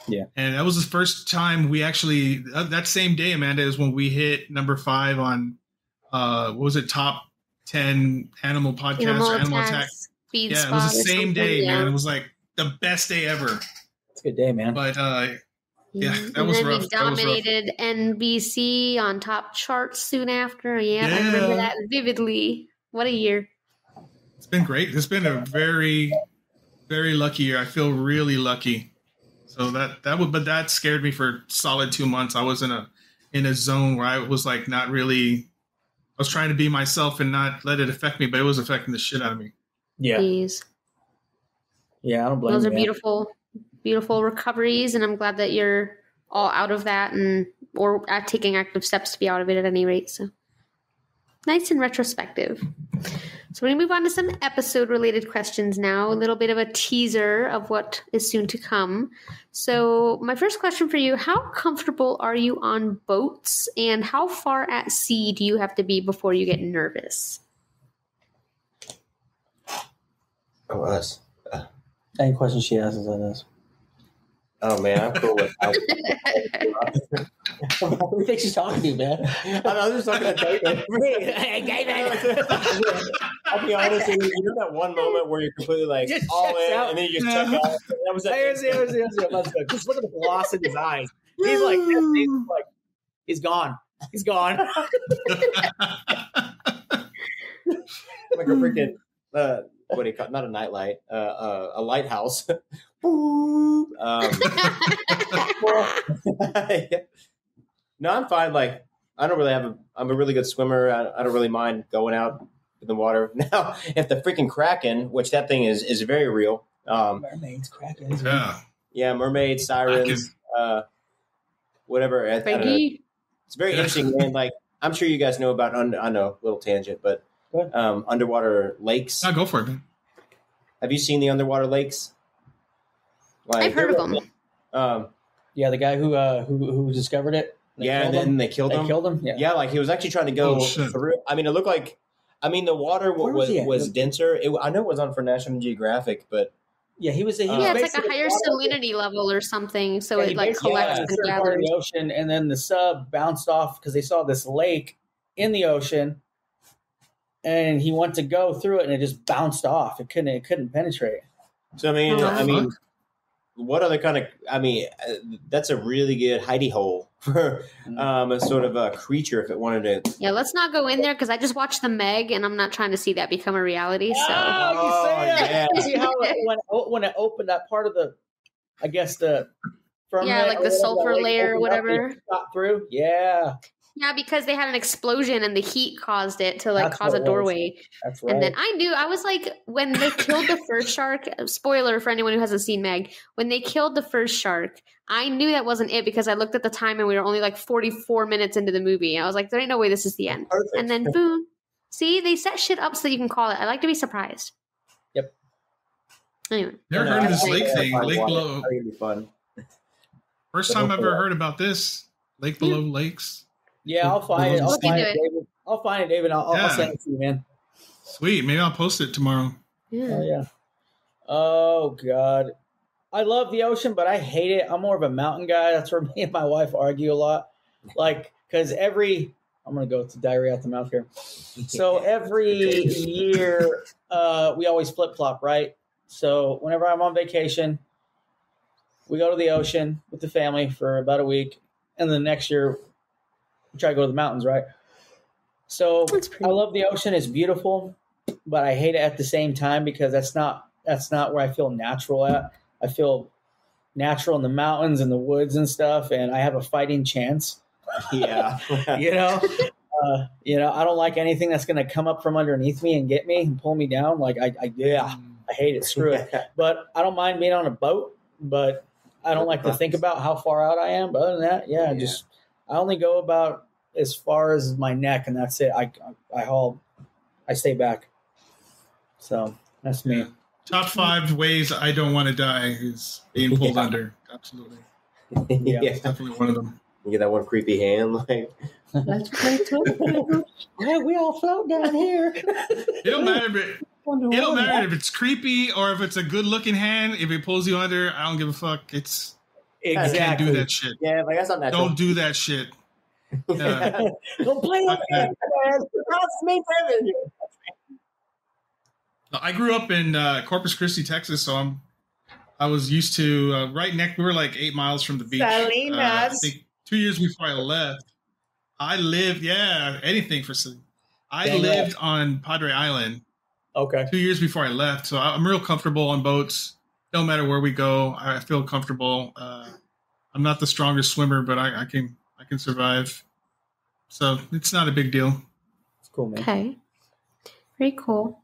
Yeah. And that was the first time we actually, that same day, Amanda, is when we hit number 5 on, what was it, top 10 animal podcasts or animal attacks. It was the same day, man. It was like the best day ever. It's a good day, man. But that and was then rough. You dominated NBC on top charts soon after. Yeah, I remember that vividly. What a year. It's been great. It's been a very, very lucky year. I feel really lucky. So that scared me for a solid 2 months. I was in a zone where I was like not really, I was trying to be myself and not let it affect me, but it was affecting the shit out of me. Yeah. Please. Yeah, I don't blame you. Those are beautiful, beautiful recoveries, and I'm glad that you're all out of that or taking active steps to be out of it at any rate. So nice and retrospective. So we're going to move on to some episode-related questions now, a little bit of a teaser of what is soon to come. So my first question for you, how comfortable are you on boats, and how far at sea do you have to be before you get nervous? Oh, us. Any question she asks is on us. Oh, man, I'm cool with how Who do you think she's talking to, man? I'm just talking to David. Hey, David! I'll be honest with you. You know that one moment where you're completely like Just all in, out. and then you just check out. That was Let's go. Just look at the gloss in his eyes. He's like, he's gone. He's gone. Like a freaking what do you call it? Not a nightlight, a lighthouse. No, I'm fine. Like I'm a really good swimmer. I don't really mind going out in the water. Now, if the freaking Kraken, which that thing is very real. Mermaids, Krakens. Yeah, mermaids, sirens, whatever. I don't know. It's very interesting, man. Like, I'm sure you guys know about, I know, a little tangent, but underwater lakes. Go for it, man. Have you seen the underwater lakes? Like, I've heard of them. Yeah, the guy who discovered it. And then they killed him. They killed him? Yeah, like he was actually trying to go through. I mean, it looked like, the water was denser. I know it was on for National Geographic, but. Yeah, he was. It's like a higher salinity level or something, so it like collects and gathers. In the ocean, and then the sub bounced off because they saw this lake in the ocean, and he went to go through it, and it just bounced off. It couldn't penetrate. So I mean, what other kind of? That's a really good hidey hole for a sort of a creature if it wanted to. Yeah, let's not go in there because I just watched the Meg, and I'm not trying to see that become a reality. So, you see how when it opened that part of the, I guess the firmament, like the sulfur layer or whatever, got through. Yeah. Yeah, because they had an explosion and the heat caused it to cause a doorway. That's right. And then I was like, when they killed the first shark, spoiler for anyone who hasn't seen Meg, when they killed the first shark, I knew that wasn't it because I looked at the time and we were only like 44 minutes into the movie. I was like, there ain't no way this is the end. Perfect. And then boom. See, they set shit up so you can call it. I like to be surprised. Yep. Anyway. Never heard of this lake thing. Lake below. That'd be fun. First time I've ever heard about this. Lake below lakes. Yeah, I'll find it. I'll find it, David. I'll send it to you, man. Sweet. Maybe I'll post it tomorrow. Yeah. Oh, God. I love the ocean, but I hate it. I'm more of a mountain guy. That's where me and my wife argue a lot. Because I'm going to go to diarrhea out the mouth here. So every year, we always flip-flop, right? So whenever I'm on vacation, we go to the ocean with the family for about a week. And then next year, we try to go to the mountains, right? So I love the ocean. It's beautiful, but I hate it at the same time because that's not where I feel natural at. I feel natural in the mountains and the woods and stuff, and I have a fighting chance. Yeah. I don't like anything that's going to come up from underneath me and get me and pull me down. I hate it. Screw it. But I don't mind being on a boat, but I don't like to think about how far out I am. But other than that, I only go about as far as my neck, and that's it. I stay back. So that's me. Top 5 ways I don't want to die is being pulled under. Absolutely. It's definitely one of them. You get that one creepy hand, like. That's what they told me. Yeah, we all float down here. It don't matter if it's creepy or if it's a good-looking hand. If it pulls you under, I don't give a fuck. It's exactly. You can't do that shit. Yeah, that's not natural. Don't do that shit. Don't play with me. That's me, Kevin. I grew up in Corpus Christi, Texas, so I was used to we were like 8 miles from the beach. I think 2 years before I left, I lived. Anything for Salinas. I lived on Padre Island. Okay. 2 years before I left, so I'm real comfortable on boats. No matter where we go, I feel comfortable. I'm not the strongest swimmer, but I can survive. So it's not a big deal. It's cool, man. Okay. Very cool.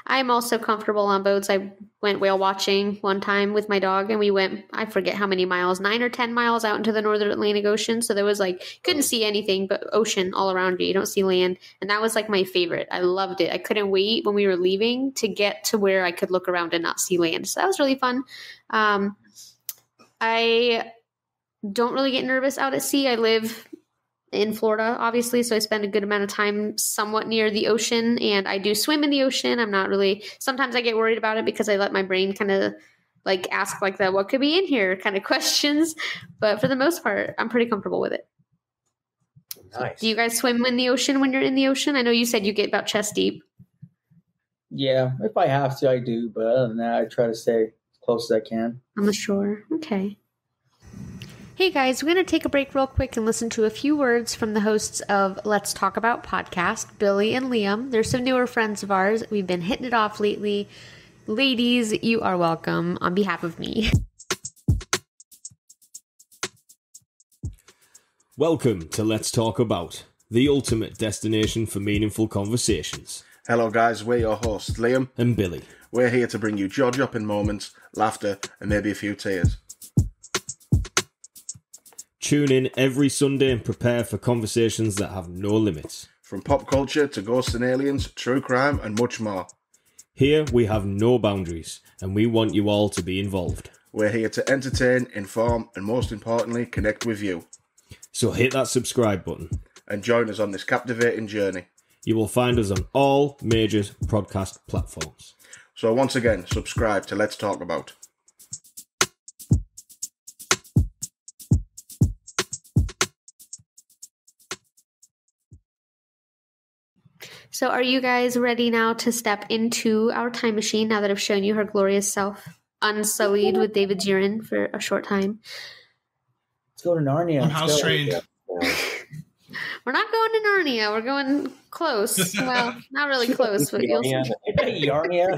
I'm also comfortable on boats. I went whale watching one time with my dog, and we went, I forget how many miles, 9 or 10 miles out into the northern Atlantic Ocean. So there was couldn't see anything but ocean all around you. You don't see land. And that was my favorite. I loved it. I couldn't wait when we were leaving to get to where I could look around and not see land. So that was really fun. I don't really get nervous out at sea. I live in Florida, obviously, so I spend a good amount of time somewhat near the ocean, and I do swim in the ocean. I'm not really, sometimes I get worried about it because I let my brain kind of ask the what could be in here kind of questions, but for the most part, I'm pretty comfortable with it. Nice. Do you guys swim in the ocean when you're in the ocean? I know you said you get about chest deep. Yeah, if I have to, I do, but other than that, I try to stay as close as I can. On the shore. Okay. Hey guys, we're going to take a break real quick and listen to a few words from the hosts of Let's Talk About Podcast, Billy and Liam. They're some newer friends of ours. We've been hitting it off lately. Ladies, you are welcome on behalf of me. Welcome to Let's Talk About, the ultimate destination for meaningful conversations. Hello guys, we're your hosts, Liam and Billy. We're here to bring you jaw-dropping moments, laughter, and maybe a few tears. Tune in every Sunday and prepare for conversations that have no limits. From pop culture to ghosts and aliens, true crime, and much more. Here we have no boundaries, and we want you all to be involved. We're here to entertain, inform, and most importantly, connect with you. So hit that subscribe button. And join us on this captivating journey. You will find us on all major podcast platforms. So once again, subscribe to Let's Talk About. So are you guys ready now to step into our time machine now that I've shown you her glorious self, unsullied with David's urine for a short time? Let's go to Narnia. I'm house trained. We're not going to Narnia. We're going close. Well, not really close, but you'll see. Narnia.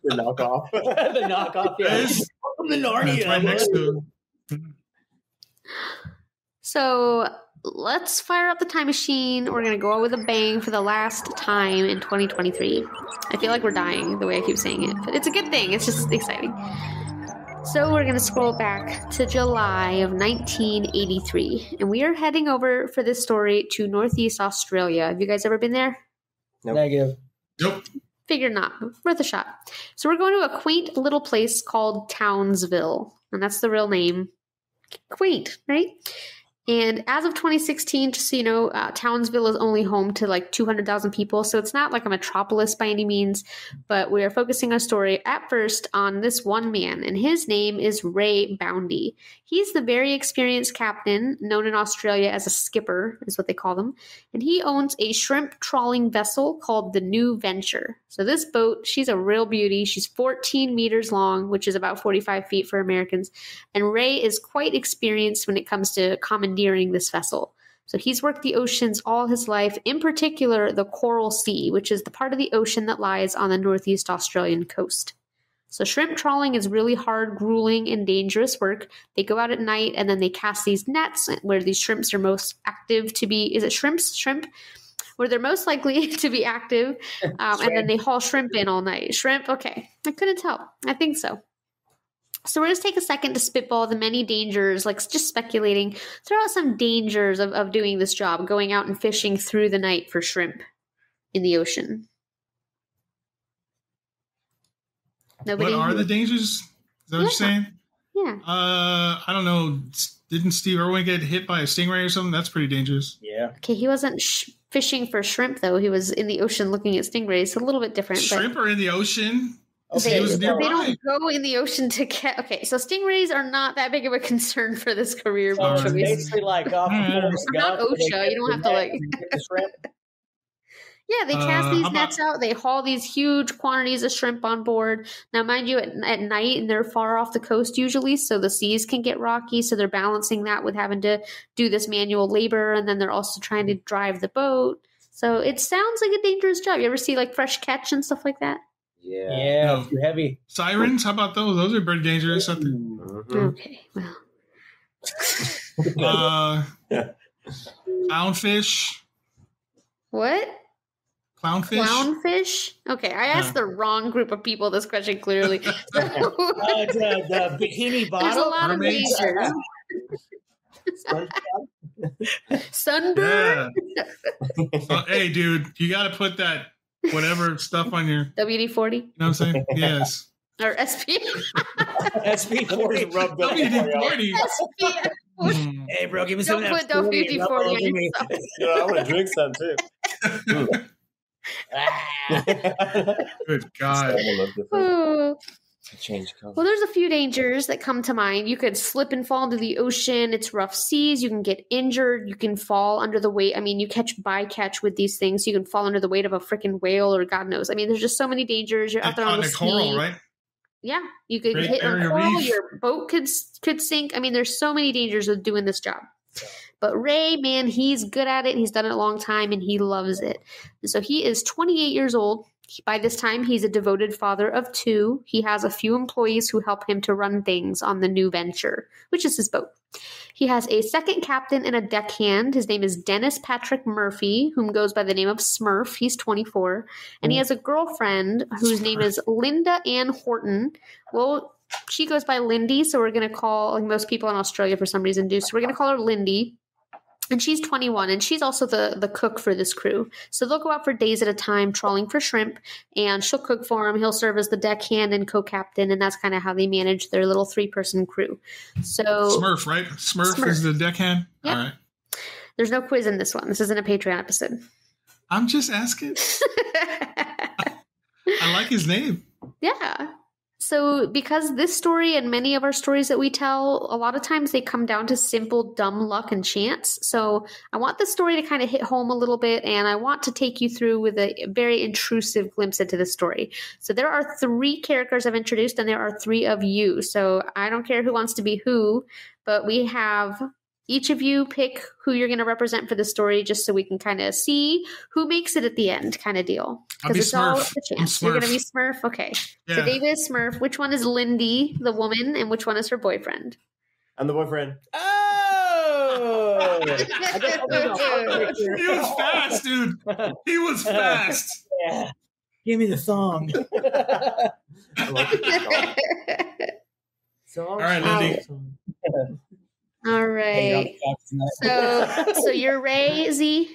The knockoff. The knockoff, yes. The Narnia. Right next to it. So let's fire up the time machine. We're going to go out with a bang for the last time in 2023. I feel like we're dying the way I keep saying it, but it's a good thing. It's just exciting. So we're going to scroll back to July of 1983, and we are heading over for this story to Northeast Australia. Have you guys ever been there? Nope. Negative. Nope. Figure not. Worth a shot. So we're going to a quaint little place called Townsville, and that's the real name. Quaint, right? And as of 2016, just so you know, Townsville is only home to like 200,000 people. So it's not like a metropolis by any means, but we are focusing our story at first on this one man, and his name is Ray Boundy. He's the very experienced captain, known in Australia as a skipper, is what they call them. And he owns a shrimp trawling vessel called the New Venture. So this boat, she's a real beauty. She's 14 meters long, which is about 45 feet for Americans. And Ray is quite experienced when it comes to commandeering this vessel. So he's worked the oceans all his life, in particular the Coral Sea, which is the part of the ocean that lies on the Northeast Australian coast. So shrimp trawling is really hard, grueling, and dangerous work. They go out at night and then they cast these nets where these shrimps are most active to be. Is it shrimps? Shrimp? Where they're most likely to be active. And then they haul shrimp in all night. Shrimp? Okay. I couldn't tell. I think so. So we're going to take a second to spitball the many dangers, like just speculating, throw out some dangers of doing this job, going out and fishing through the night for shrimp in the ocean. Nobody? What are the dangers? Is that what you're saying? Yeah. I don't know. Didn't Steve Irwin get hit by a stingray or something? That's pretty dangerous. Yeah. Okay, he wasn't fishing for shrimp, though. He was in the ocean looking at stingrays. A little bit different. Shrimp are in the ocean? Okay, they don't go in the ocean to catch. Okay, so stingrays are not that big of a concern for this career. So it's basically like off not OSHA. You don't have to like. Yeah, they cast these nets out. They haul these huge quantities of shrimp on board. Now, mind you, at night, and they're far off the coast usually, so the seas can get rocky. So they're balancing that with having to do this manual labor, and then they're also trying to drive the boat. So it sounds like a dangerous job. You ever see like fresh catch and stuff like that? Yeah, too heavy. Sirens? How about those? Those are pretty dangerous. Okay, well. Clownfish. What? Clownfish? Clownfish? Okay, I asked the wrong group of people this question clearly. The bikini bottle? There's a lot of dangers. Sunburn? Yeah. Hey, dude, you got to put that whatever stuff on your WD-40. You know what I'm saying? Yes. Or SP. SP-40 rubbed up. WD-40. Hey, bro, give me some. Don't put WD-40 on yourself. I want to drink some too. Good God. Well, there's a few dangers that come to mind. You could slip and fall into the ocean. It's rough seas. You can get injured. You can fall under the weight. I mean, you catch bycatch with these things. You can fall under the weight of a freaking whale or God knows. I mean, there's just so many dangers. You're out there on the coral, right? Yeah, you could hit a coral. Your boat could sink. I mean, there's so many dangers with doing this job. But Ray, man, he's good at it. He's done it a long time, and he loves it. And so he is 28 years old By this time, he's a devoted father of 2. He has a few employees who help him to run things on the new venture, which is his boat. He has a second captain and a deckhand. His name is Dennis Patrick Murphy, whom goes by the name of Smurf. He's 24. And he has a girlfriend whose name is Linda Ann Horton. Well, she goes by Lindy, so we're going to call, like most people in Australia for some reason do, so we're going to call her Lindy. And she's 21, and she's also the cook for this crew. So they'll go out for days at a time trawling for shrimp, and she'll cook for him. He'll serve as the deckhand and co-captain, and that's kind of how they manage their little 3-person crew. So Smurf, right? Smurf is the deckhand? Yep. All right. There's no quiz in this one. This isn't a Patreon episode. I'm just asking. I like his name. Yeah. So because this story and many of our stories that we tell, a lot of times they come down to simple, dumb luck and chance. So I want the story to kind of hit home a little bit, and I want to take you through with a very intrusive glimpse into the story. So there are 3 characters I've introduced, and there are 3 of you. So I don't care who wants to be who, but we have each of you pick who you're going to represent for the story, just so we can kind of see who makes it at the end, kind of deal. I'll be it's Smurf. all the chance. You're going to be Smurf? Okay. Yeah. So David is Smurf. Which one is Lindy, the woman, and which one is her boyfriend? I'm the boyfriend. Oh! He was fast, dude. He was fast. Yeah. Give me the song. I like it. All right, Lindy. All right. So you're Ray, Z?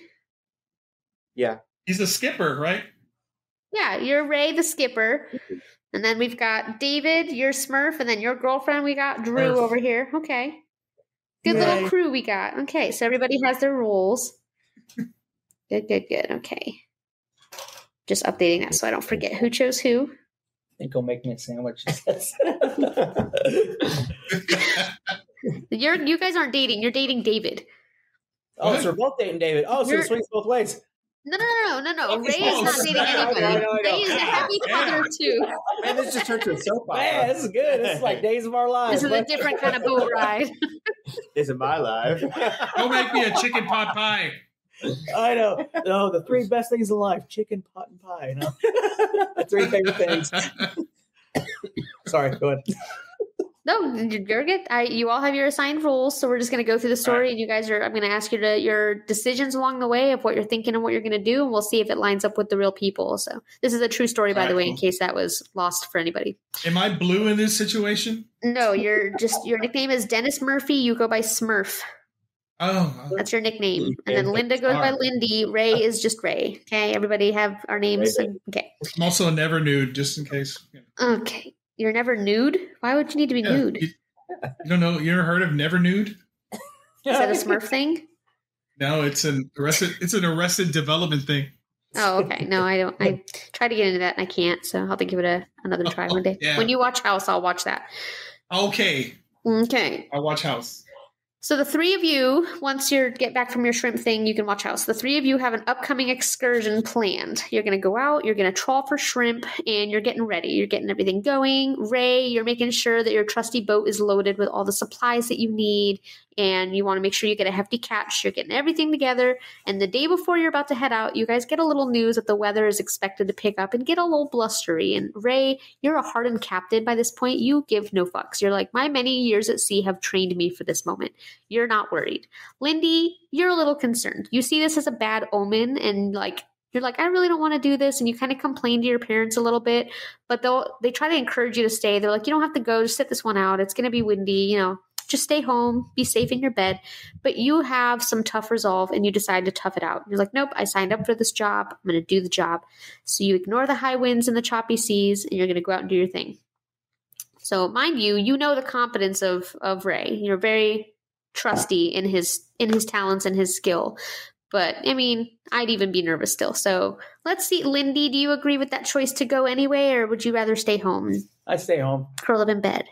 Yeah. He's the skipper, right? Yeah, you're Ray, the skipper. And then we've got David, your Smurf, and then your girlfriend, we got Drew Smurf. over here. Okay. Good little crew we got. Okay, so everybody has their roles. Good. Okay. Just updating that so I don't forget who chose who. I think I'll make me a sandwich. You guys aren't dating. You're dating David. Oh, so we're both dating David. Oh, so it swings both ways. No. Ray is close. not dating anybody. No. Ray is a happy father too. Man, this just turned to a soap opera. Man, this is good. This is like Days of Our Lives. This is a different kind of boat ride. This is my life. Don't make me a chicken pot pie. I know. No, the 3 best things in life: chicken, pot, and pie. You know, the 3 favorite things. Sorry, go ahead. No, you're good. You all have your assigned roles, so we're just going to go through the story, right. and you guys are. I'm going to ask you your decisions along the way of what you're thinking and what you're going to do, and we'll see if it lines up with the real people. So this is a true story, by the way, in case that was lost for anybody. Am I blue in this situation? No, your nickname is Dennis Murphy. You go by Smurf. Oh, That's your nickname, and then Linda goes by Lindy. Ray is just Ray. Okay, everybody have our names. Okay. I'm also never nude, just in case. Okay. You're never nude? Why would you need to be nude? You don't know? You ever heard of never nude? Is that a Smurf thing? No, it's an arrested development thing. Oh, okay. No, I don't. I try to get into that and I can't, so I'll have to give it another try one day. Yeah. When you watch House, I'll watch that. Okay. I watch House. So the 3 of you, once you get back from your shrimp thing, you can watch House. The 3 of you have an upcoming excursion planned. You're going to go out, you're going to trawl for shrimp, and you're getting ready. You're getting everything going. Ray, you're making sure that your trusty boat is loaded with all the supplies that you need, and you want to make sure you get a hefty catch. You're getting everything together, and the day before you're about to head out, you guys get a little news that the weather is expected to pick up and get a little blustery. And Ray, you're a hardened captain by this point. You give no fucks. You're like, my many years at sea have trained me for this moment. You're not worried. Lindy, you're a little concerned. You see this as a bad omen, and you're like, I really don't want to do this, and you kind of complain to your parents a little bit, but they try to encourage you to stay. They're like, you don't have to go, just sit this one out. It's going to be windy, just stay home, be safe in your bed. But you have some tough resolve, and you decide to tough it out. You're like, nope, I signed up for this job. I'm going to do the job. So you ignore the high winds and the choppy seas, and you're going to go out and do your thing. So mind you, you know the competence of Ray. You're very trusty in his talents and his skill. But, I mean, I'd even be nervous still. So let's see. Lindy, do you agree with that choice to go anyway, or would you rather stay home? I'd stay home. Curl up in bed.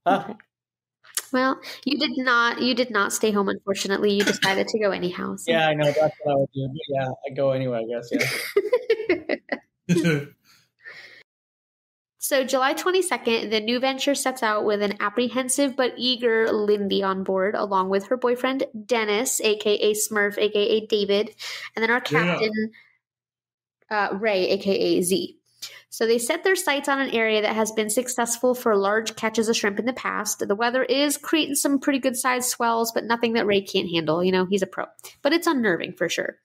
Huh? Okay. Well, you did not stay home, unfortunately. You decided to go anyhow. So. Yeah, I know. That's what I would do. But yeah, I'd go anyway, I guess. Yeah. So July 22nd, the new venture sets out with an apprehensive but eager Lindy on board, along with her boyfriend, Dennis, a.k.a. Smurf, a.k.a. David. And then our captain, Ray, aka Z. So they set their sights on an area that has been successful for large catches of shrimp in the past. The weather is creating some pretty good sized swells, but nothing that Ray can't handle. You know, he's a pro, but it's unnerving for sure.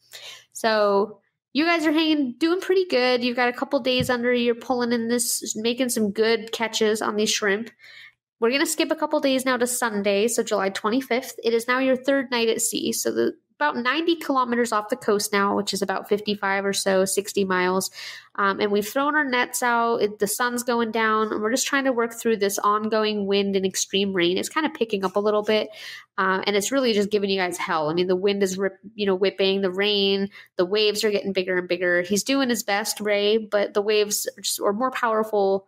So you guys are doing pretty good. You've got a couple days under you. You're pulling in this, making some good catches on these shrimp. We're going to skip a couple days now to Sunday, so July 25th. It is now your third night at sea. So about 90 kilometers off the coast now, which is about 55 or so, 60 miles. And we've thrown our nets out. The sun's going down. And we're just trying to work through this ongoing wind and extreme rain. It's kind of picking up a little bit. And it's really just giving you guys hell. I mean, the wind is whipping, the rain, the waves are getting bigger and bigger. He's doing his best, Ray, but the waves are more powerful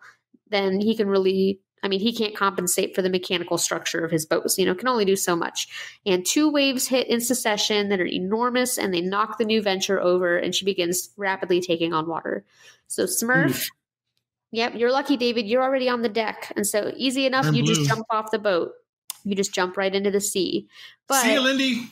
than he can really. I mean, he can't compensate for the mechanical structure of his boats, can only do so much. And 2 waves hit in succession that are enormous, and they knock the new venture over, and she begins rapidly taking on water. So Smurf, Yep, you're lucky, David. You're already on the deck. And so easy enough, you just jump off the boat. You just jump right into the sea. But see you, Lindy.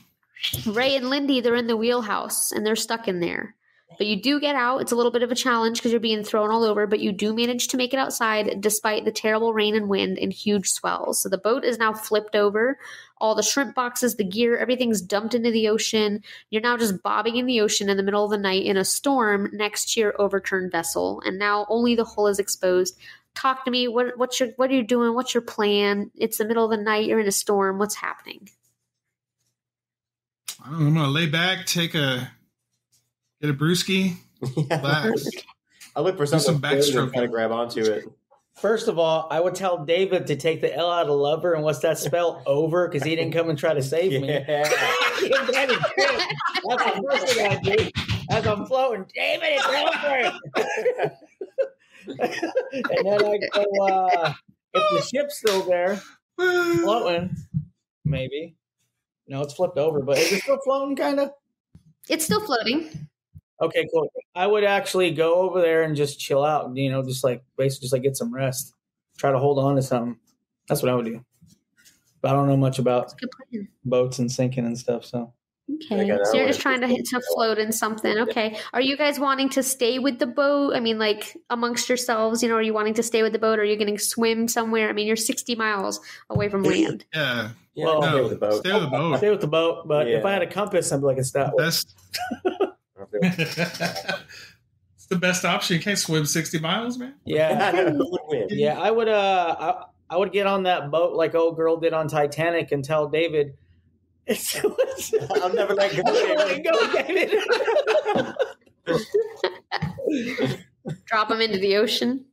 Ray and Lindy, they're in the wheelhouse, and they're stuck in there. But you do get out. It's a little bit of a challenge because you're being thrown all over, but you do manage to make it outside despite the terrible rain and wind and huge swells. So the boat is now flipped over. All the shrimp boxes, the gear, everything's dumped into the ocean. You're now just bobbing in the ocean in the middle of the night in a storm next to your overturned vessel. And now only the hull is exposed. Talk to me. What are you doing? What's your plan? It's the middle of the night. You're in a storm. What's happening? I don't know, I'm going to lay back, get a brewski. Relax. I look for something to kind of grab onto it. First of all, I would tell David to take the L out of lover, and what's that spell? Over, because he didn't come and try to save me. That's the first thing I do as I'm floating. David, it's over. And then I go, if the ship's still there, floating, maybe. No, it's flipped over, but is it still floating, kind of? It's still floating. Okay, cool. I would actually go over there and just chill out, basically get some rest. Try to hold on to something. That's what I would do. But I don't know much about boats and sinking and stuff, so. Okay, so you're just trying to float in something. Okay. Are you guys wanting to stay with the boat? I mean, like, amongst yourselves, are you wanting to stay with the boat? Or are you going to swim somewhere? I mean, you're 60 miles away from land. Yeah. Well, stay with the boat. Stay with the boat. Stay with the boat, but if I had a compass, I'd be like, it's that way. It's the best option. You can't swim 60 miles, man. Yeah. Yeah, I would get on that boat like old girl did on Titanic and tell David, I'll never let go. David. Drop them into the ocean.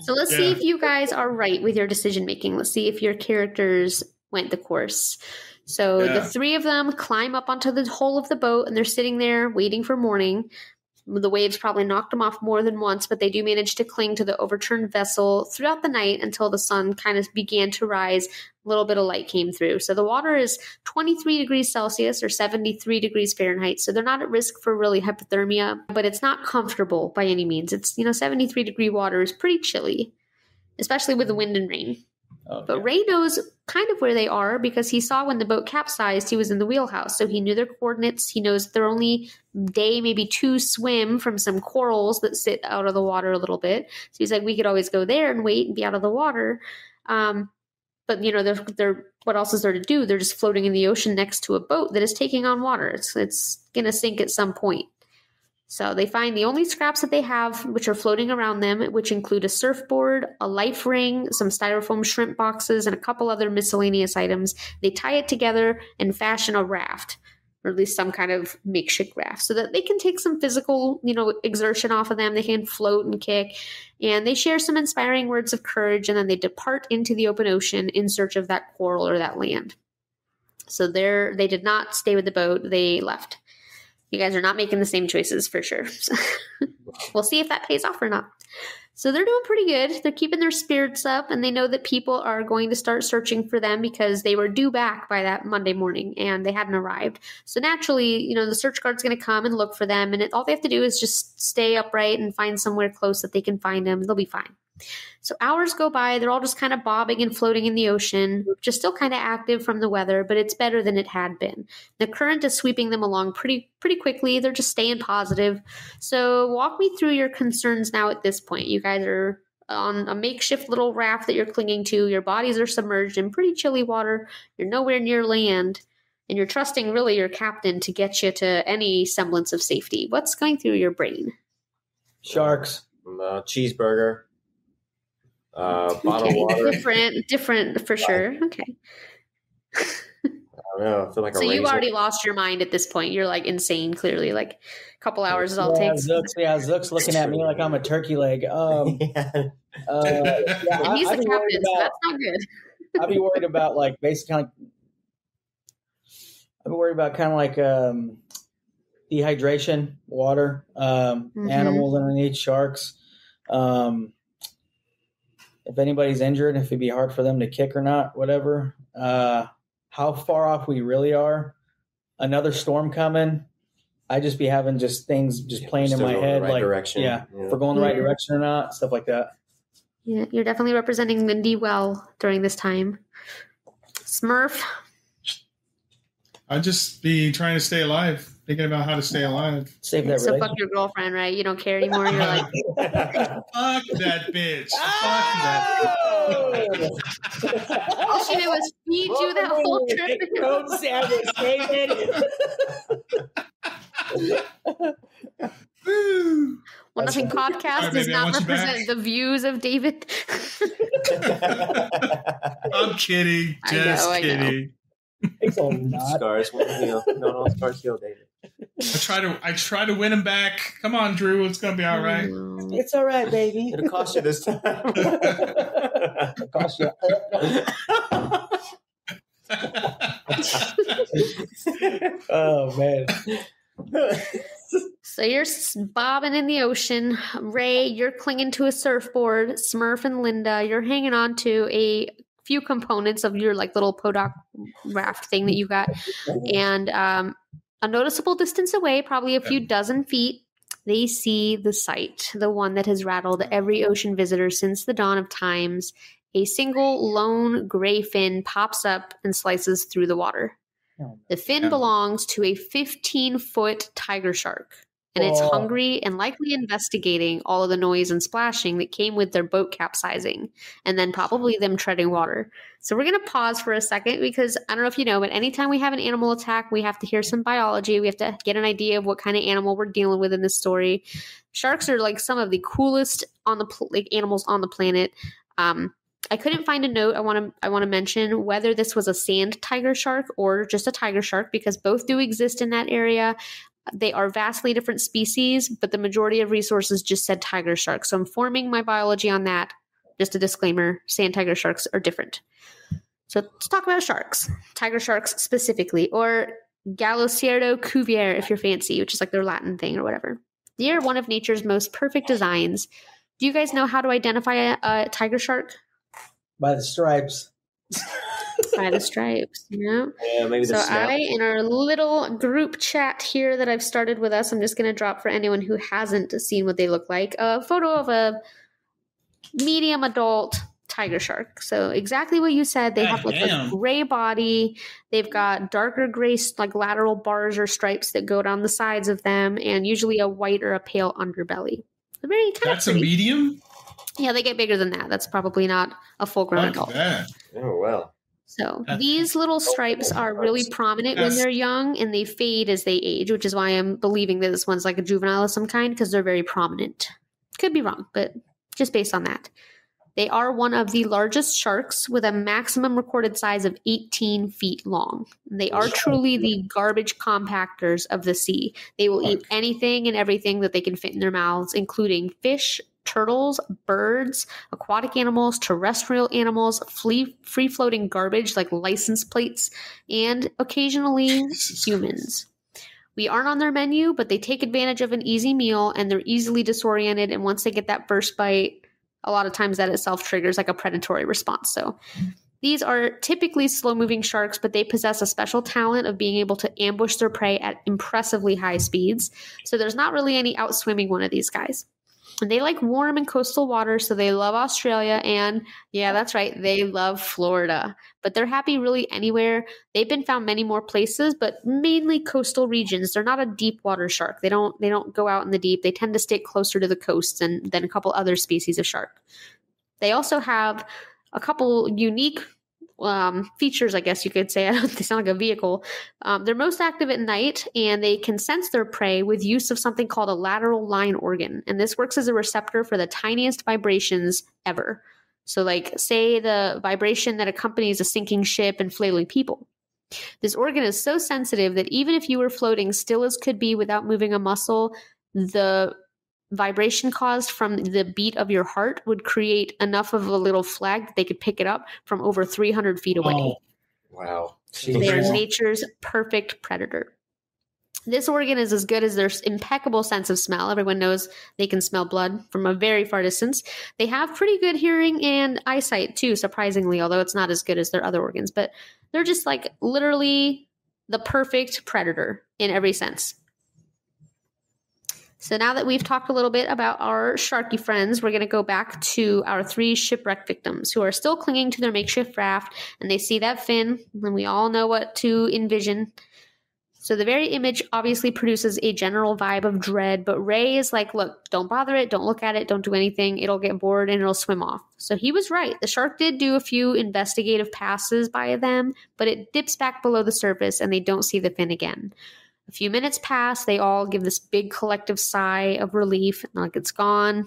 So let's see if you guys are right with your decision making. Let's see if your characters went the course. So the 3 of them climb up onto the hull of the boat, and they're sitting there waiting for morning. The waves probably knocked them off more than once, but they do manage to cling to the overturned vessel throughout the night until the sun kind of began to rise. A little bit of light came through. So the water is 23 degrees Celsius or 73 degrees Fahrenheit. So they're not at risk for really hypothermia, but it's not comfortable by any means. It's, 73 degree water is pretty chilly, especially with the wind and rain. But Ray knows kind of where they are because he saw when the boat capsized, he was in the wheelhouse. So he knew their coordinates. He knows they're only day, maybe 2 swim from some corals that sit out of the water a little bit. So he's like, we could always go there and wait and be out of the water. But, they're what else is there to do? They're just floating in the ocean next to a boat that is taking on water. It's going to sink at some point. So they find the only scraps that they have, which are floating around them, which include a surfboard, a life ring, some styrofoam shrimp boxes, and a couple other miscellaneous items. They tie it together and fashion a raft, or at least some kind of makeshift raft, so that they can take some physical, exertion off of them. They can float and kick, and they share some inspiring words of courage, and then they depart into the open ocean in search of that coral or that land. So they did not stay with the boat. They left. You guys are not making the same choices for sure. So we'll see if that pays off or not. So they're doing pretty good. They're keeping their spirits up, and they know that people are going to start searching for them because they were due back by that Monday morning and they hadn't arrived. So naturally, the search guard's going to come and look for them, and all they have to do is just stay upright and find somewhere close that they can find them. They'll be fine. So hours go by. They're all just kind of bobbing and floating in the ocean, which is still kind of active from the weather, but it's better than it had been. The current is sweeping them along pretty quickly. They're just staying positive. So walk me through your concerns now at this point. You guys are on a makeshift little raft that you're clinging to. Your bodies are submerged in pretty chilly water. You're nowhere near land. And you're trusting really your captain to get you to any semblance of safety. What's going through your brain? Sharks. Cheeseburger. Bottled water. Different for sure. Okay. I don't know. I feel like so you've already lost your mind at this point. You're like insane, clearly. Like a couple hours is all it takes. Zook's looking at me like I'm a turkey leg. And he's the captain, so that's not good. I'd be worried about like basically I'd be worried about kind of like dehydration, water, animals underneath, sharks. If anybody's injured, if it'd be hard for them to kick or not, whatever. How far off we really are. Another storm coming. I just be having just things just playing in my head, right like direction. if we're going the right direction or not, stuff like that. Yeah, you're definitely representing Mindy well during this time. Smurf. I'd just be trying to stay alive, thinking about how to stay alive. Save that so fuck your girlfriend, right? You don't care anymore. You're like, fuck that bitch. Fuck that. All she did was feed you that whole trip. Well, Nothing Podcast does not represent the views of David. I'm kidding. Just kidding. It's all not. Scars will heal. No, scars heal, David. I try to win him back. Come on, Drew. It's gonna be all right. It's all right, baby. It'll cost you this time. It'll cost you. Oh man. So you're bobbing in the ocean. Ray, you're clinging to a surfboard. Smurf and Linda, you're hanging on to a few components of your like little Podoc raft thing that you got. And a noticeable distance away, probably a few dozen feet, they see the sight, the one that has rattled every ocean visitor since the dawn of times. A single lone gray fin pops up and slices through the water. The fin belongs to a 15-foot tiger shark, and it's hungry and likely investigating all of the noise and splashing that came with their boat capsizing, and then probably them treading water. So we're going to pause for a second because I don't know if you know, but anytime we have an animal attack, we have to hear some biology. We have to get an idea of what kind of animal we're dealing with in this story. Sharks are like some of the coolest animals on the planet. I couldn't find a note. I want to mention whether this was a sand tiger shark or just a tiger shark, because both do exist in that area. They are vastly different species, but the majority of resources just said tiger shark. So I'm forming my biology on that. Just a disclaimer, sand tiger sharks are different. So let's talk about sharks, tiger sharks specifically, or Galocierdo cuvier if you're fancy, which is like their Latin thing or whatever. They are one of nature's most perfect designs. Do you guys know how to identify a tiger shark? By the stripes. By the stripes, Yeah, maybe the snout. In our little group chat here that I've started with us, I'm just going to drop for anyone who hasn't seen what they look like, a photo of a medium adult tiger shark. So exactly what you said. They have like a gray body. They've got darker gray like lateral bars or stripes that go down the sides of them, and usually a white or a pale underbelly. Very kind That's a medium? Yeah, they get bigger than that. That's probably not a full-grown adult. Oh, wow. So these little stripes are really prominent when they're young, and they fade as they age, which is why I'm believing that this one's like a juvenile of some kind, because they're very prominent. Could be wrong, but just based on that. They are one of the largest sharks with a maximum recorded size of 18 feet long. They are truly the garbage compactors of the sea. They will eat anything and everything that they can fit in their mouths, including fish, turtles, birds, aquatic animals, terrestrial animals, free-floating garbage like license plates, and occasionally humans. We aren't on their menu, but they take advantage of an easy meal, and they're easily disoriented, and once they get that first bite, a lot of times that itself triggers like a predatory response. So these are typically slow-moving sharks, but they possess a special talent of being able to ambush their prey at impressively high speeds. So there's not really any outswimming one of these guys. And they like warm and coastal water, so they love Australia. And yeah, that's right, they love Florida. But they're happy really anywhere. They've been found many more places, but mainly coastal regions. They're not a deep water shark. They don't go out in the deep. They tend to stick closer to the coast than a couple other species of shark. They also have a couple unique features, I guess you could say. They sound like a vehicle. They're most active at night, and they can sense their prey with use of something called a lateral line organ. And this works as a receptor for the tiniest vibrations ever. So like, say the vibration that accompanies a sinking ship and flailing people. This organ is so sensitive that even if you were floating still as could be without moving a muscle, the vibration caused from the beat of your heart would create enough of a little flag that they could pick it up from over 300 feet away. Oh. Wow. They are nature's perfect predator. This organ is as good as their impeccable sense of smell. Everyone knows they can smell blood from a very far distance. They have pretty good hearing and eyesight too, surprisingly, although it's not as good as their other organs. But they're just like literally the perfect predator in every sense. So now that we've talked a little bit about our sharky friends, we're going to go back to our 3 shipwreck victims who are still clinging to their makeshift raft, and they see that fin, and we all know what to envision. So the very image obviously produces a general vibe of dread, but Ray is like, look, don't bother it, don't look at it, don't do anything, it'll get bored and it'll swim off. So he was right. The shark did do a few investigative passes by them, but it dips back below the surface and they don't see the fin again. A few minutes pass, they all give this big collective sigh of relief, like it's gone,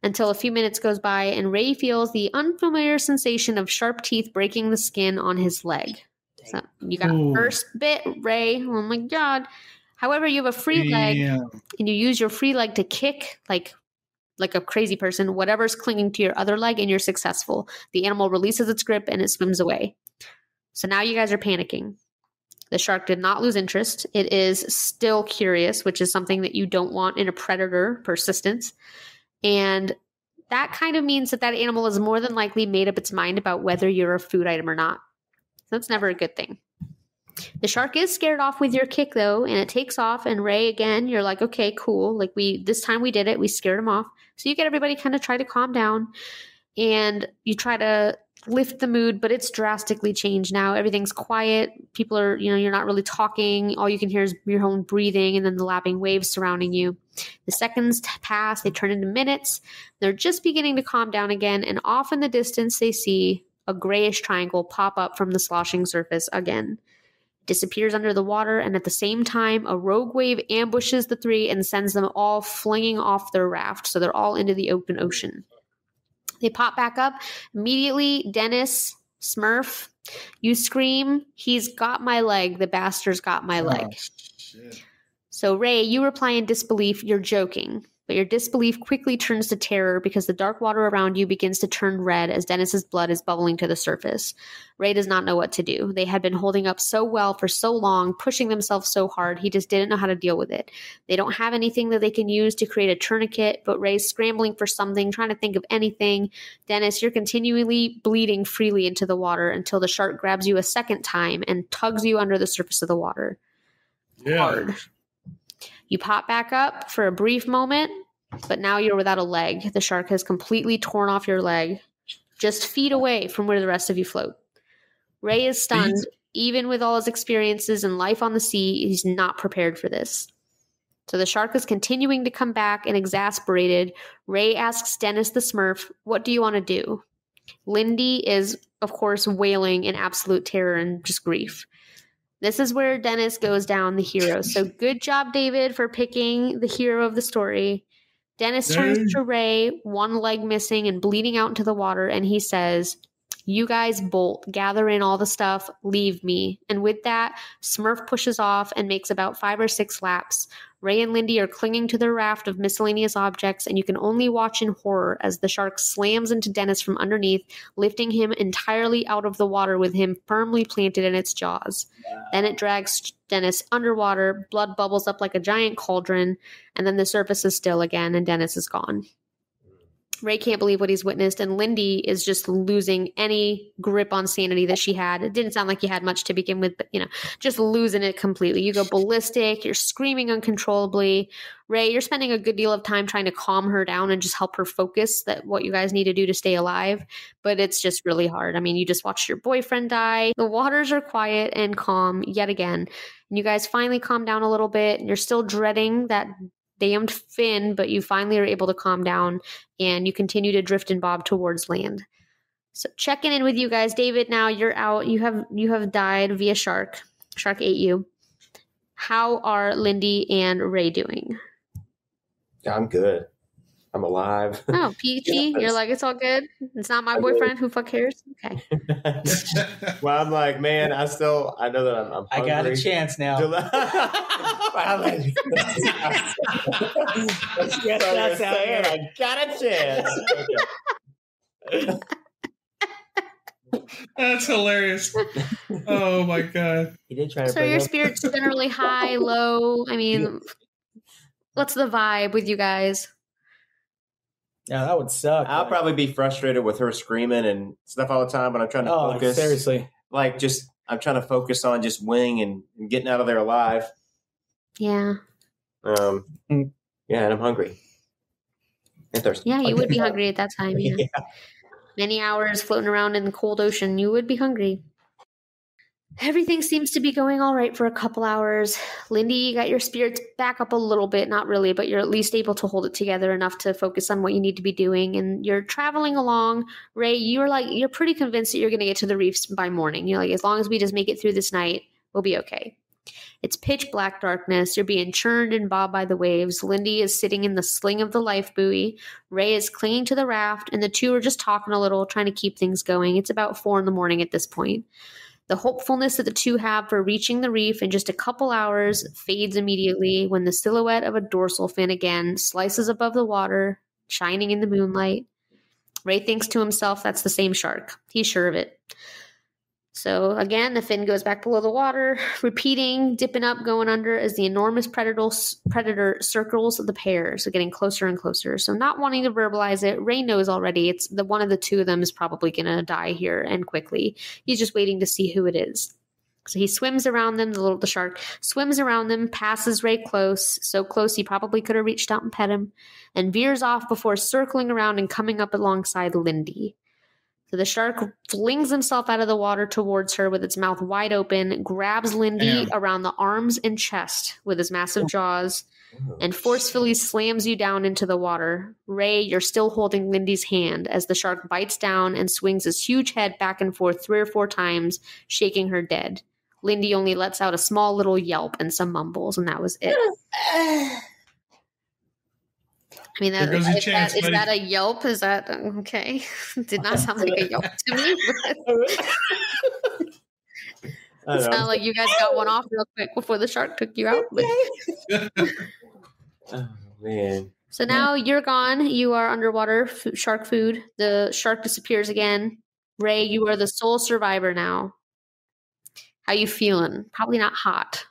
until a few minutes goes by and Ray feels the unfamiliar sensation of sharp teeth breaking the skin on his leg. So you got first bit, Ray. Oh my God. However, you have a free leg and you use your free leg to kick like a crazy person, whatever's clinging to your other leg, and you're successful. The animal releases its grip and it swims away. So now you guys are panicking. The shark did not lose interest. It is still curious, which is something that you don't want in a predator, persistence. And that kind of means that animal is more than likely made up its mind about whether you're a food item or not. That's never a good thing. The shark is scared off with your kick, though, and it takes off. And Ray, again, you're like, okay, cool. Like this time we did it. We scared him off. So you get everybody kind of try to calm down, and you try to lift the mood, but it's drastically changed now. Everything's quiet. People are, you're not really talking. All you can hear is your own breathing and then the lapping waves surrounding you. The seconds pass. They turn into minutes. They're just beginning to calm down again. And off in the distance, they see a grayish triangle pop up from the sloshing surface again. It disappears under the water. And at the same time, a rogue wave ambushes the 3 and sends them all flinging off their raft. So they're all into the open ocean. They pop back up. Immediately, Dennis, Smurf, you scream, he's got my leg. The bastard's got my leg. Shit. So Ray, you reply in disbelief, you're joking. But your disbelief quickly turns to terror because the dark water around you begins to turn red as Dennis's blood is bubbling to the surface. Ray does not know what to do. They had been holding up so well for so long, pushing themselves so hard, he just didn't know how to deal with it. They don't have anything that they can use to create a tourniquet, but Ray's scrambling for something, trying to think of anything. Dennis, you're continually bleeding freely into the water until the shark grabs you a second time and tugs you under the surface of the water. Yeah. Hard. You pop back up for a brief moment, but now you're without a leg. The shark has completely torn off your leg, just feet away from where the rest of you float. Ray is stunned. Even with all his experiences and life on the sea, he's not prepared for this. So the shark is continuing to come back, and exasperated, Ray asks Dennis the Smurf, what do you want to do? Lindy is, of course, wailing in absolute terror and just grief. This is where Dennis goes down the hero. So good job, David, for picking the hero of the story. Dennis turns to Ray, one leg missing and bleeding out into the water, and he says, you guys bolt, gather in all the stuff, leave me. And with that, Smurf pushes off and makes about 5 or 6 laps. Ray and Lindy are clinging to their raft of miscellaneous objects, and you can only watch in horror as the shark slams into Dennis from underneath, lifting him entirely out of the water with him firmly planted in its jaws. Then it drags Dennis underwater, blood bubbles up like a giant cauldron, and then the surface is still again, and Dennis is gone. Ray can't believe what he's witnessed, and Lindy is just losing any grip on sanity that she had. It didn't sound like you had much to begin with, but, just losing it completely. You go ballistic. You're screaming uncontrollably. Ray, you're spending a good deal of time trying to calm her down and just help her focus that what you guys need to do to stay alive, but it's just really hard. I mean, you just watched your boyfriend die. The waters are quiet and calm yet again, and you guys finally calm down a little bit, and you're still dreading that damned fin, but you finally are able to calm down and you continue to drift and bob towards land. So checking in with you guys, David, now you're out. You have died via shark. Shark ate you. How are Lindy and Ray doing? I'm good. I'm alive. Oh, peachy. You're like, it's all good. It's not my boyfriend. Who fuck cares? Okay. Well, I'm like, man, I know that I'm hungry. I got a chance now. I got a chance. Okay. That's hilarious. Oh my god. He did try to. So your spirits generally high, low. I mean, what's the vibe with you guys? Yeah, that would suck. I'll probably be frustrated with her screaming and stuff all the time, but I'm trying to focus. Seriously. I'm trying to focus on just winning and getting out of there alive. Yeah. Yeah, and I'm hungry. And thirsty. Yeah, you would be hungry at that time. Yeah. Many hours floating around in the cold ocean, you would be hungry. Everything seems to be going all right for a couple hours. Lindy, you got your spirits back up a little bit. Not really, but you're at least able to hold it together enough to focus on what you need to be doing. And you're traveling along. Ray, you're pretty convinced that you're going to get to the reefs by morning. You're like, as long as we just make it through this night, we'll be okay. It's pitch black darkness. You're being churned and bobbed by the waves. Lindy is sitting in the sling of the life buoy. Ray is clinging to the raft, and the two are just talking a little, trying to keep things going. It's about 4 a.m. at this point. The hopefulness that the two have for reaching the reef in just a couple hours fades immediately when the silhouette of a dorsal fin again slices above the water, shining in the moonlight. Ray thinks to himself that's the same shark. He's sure of it. So again, the fin goes back below the water, repeating, dipping up, going under as the enormous predator circles the pair, so getting closer and closer. So not wanting to verbalize it, Ray knows already it's the one of the two of them is probably going to die here and quickly. He's just waiting to see who it is. So he swims around them, the shark swims around them, passes Ray close, so close he probably could have reached out and pet him, and veers off before circling around and coming up alongside Lindy. So the shark flings himself out of the water towards her with its mouth wide open, grabs Lindy around the arms and chest with his massive jaws, and forcefully slams you down into the water. Ray, you're still holding Lindy's hand as the shark bites down and swings his huge head back and forth 3 or 4 times, shaking her dead. Lindy only lets out a small little yelp and some mumbles, and that was it. I mean, is that a yelp? Is that okay? Did not sound like a yelp to me. It sounded like you guys got one off real quick before the shark took you out. Oh, man. So now you're gone. You are underwater, shark food. The shark disappears again. Ray, you are the sole survivor now. How you feeling? Probably not hot.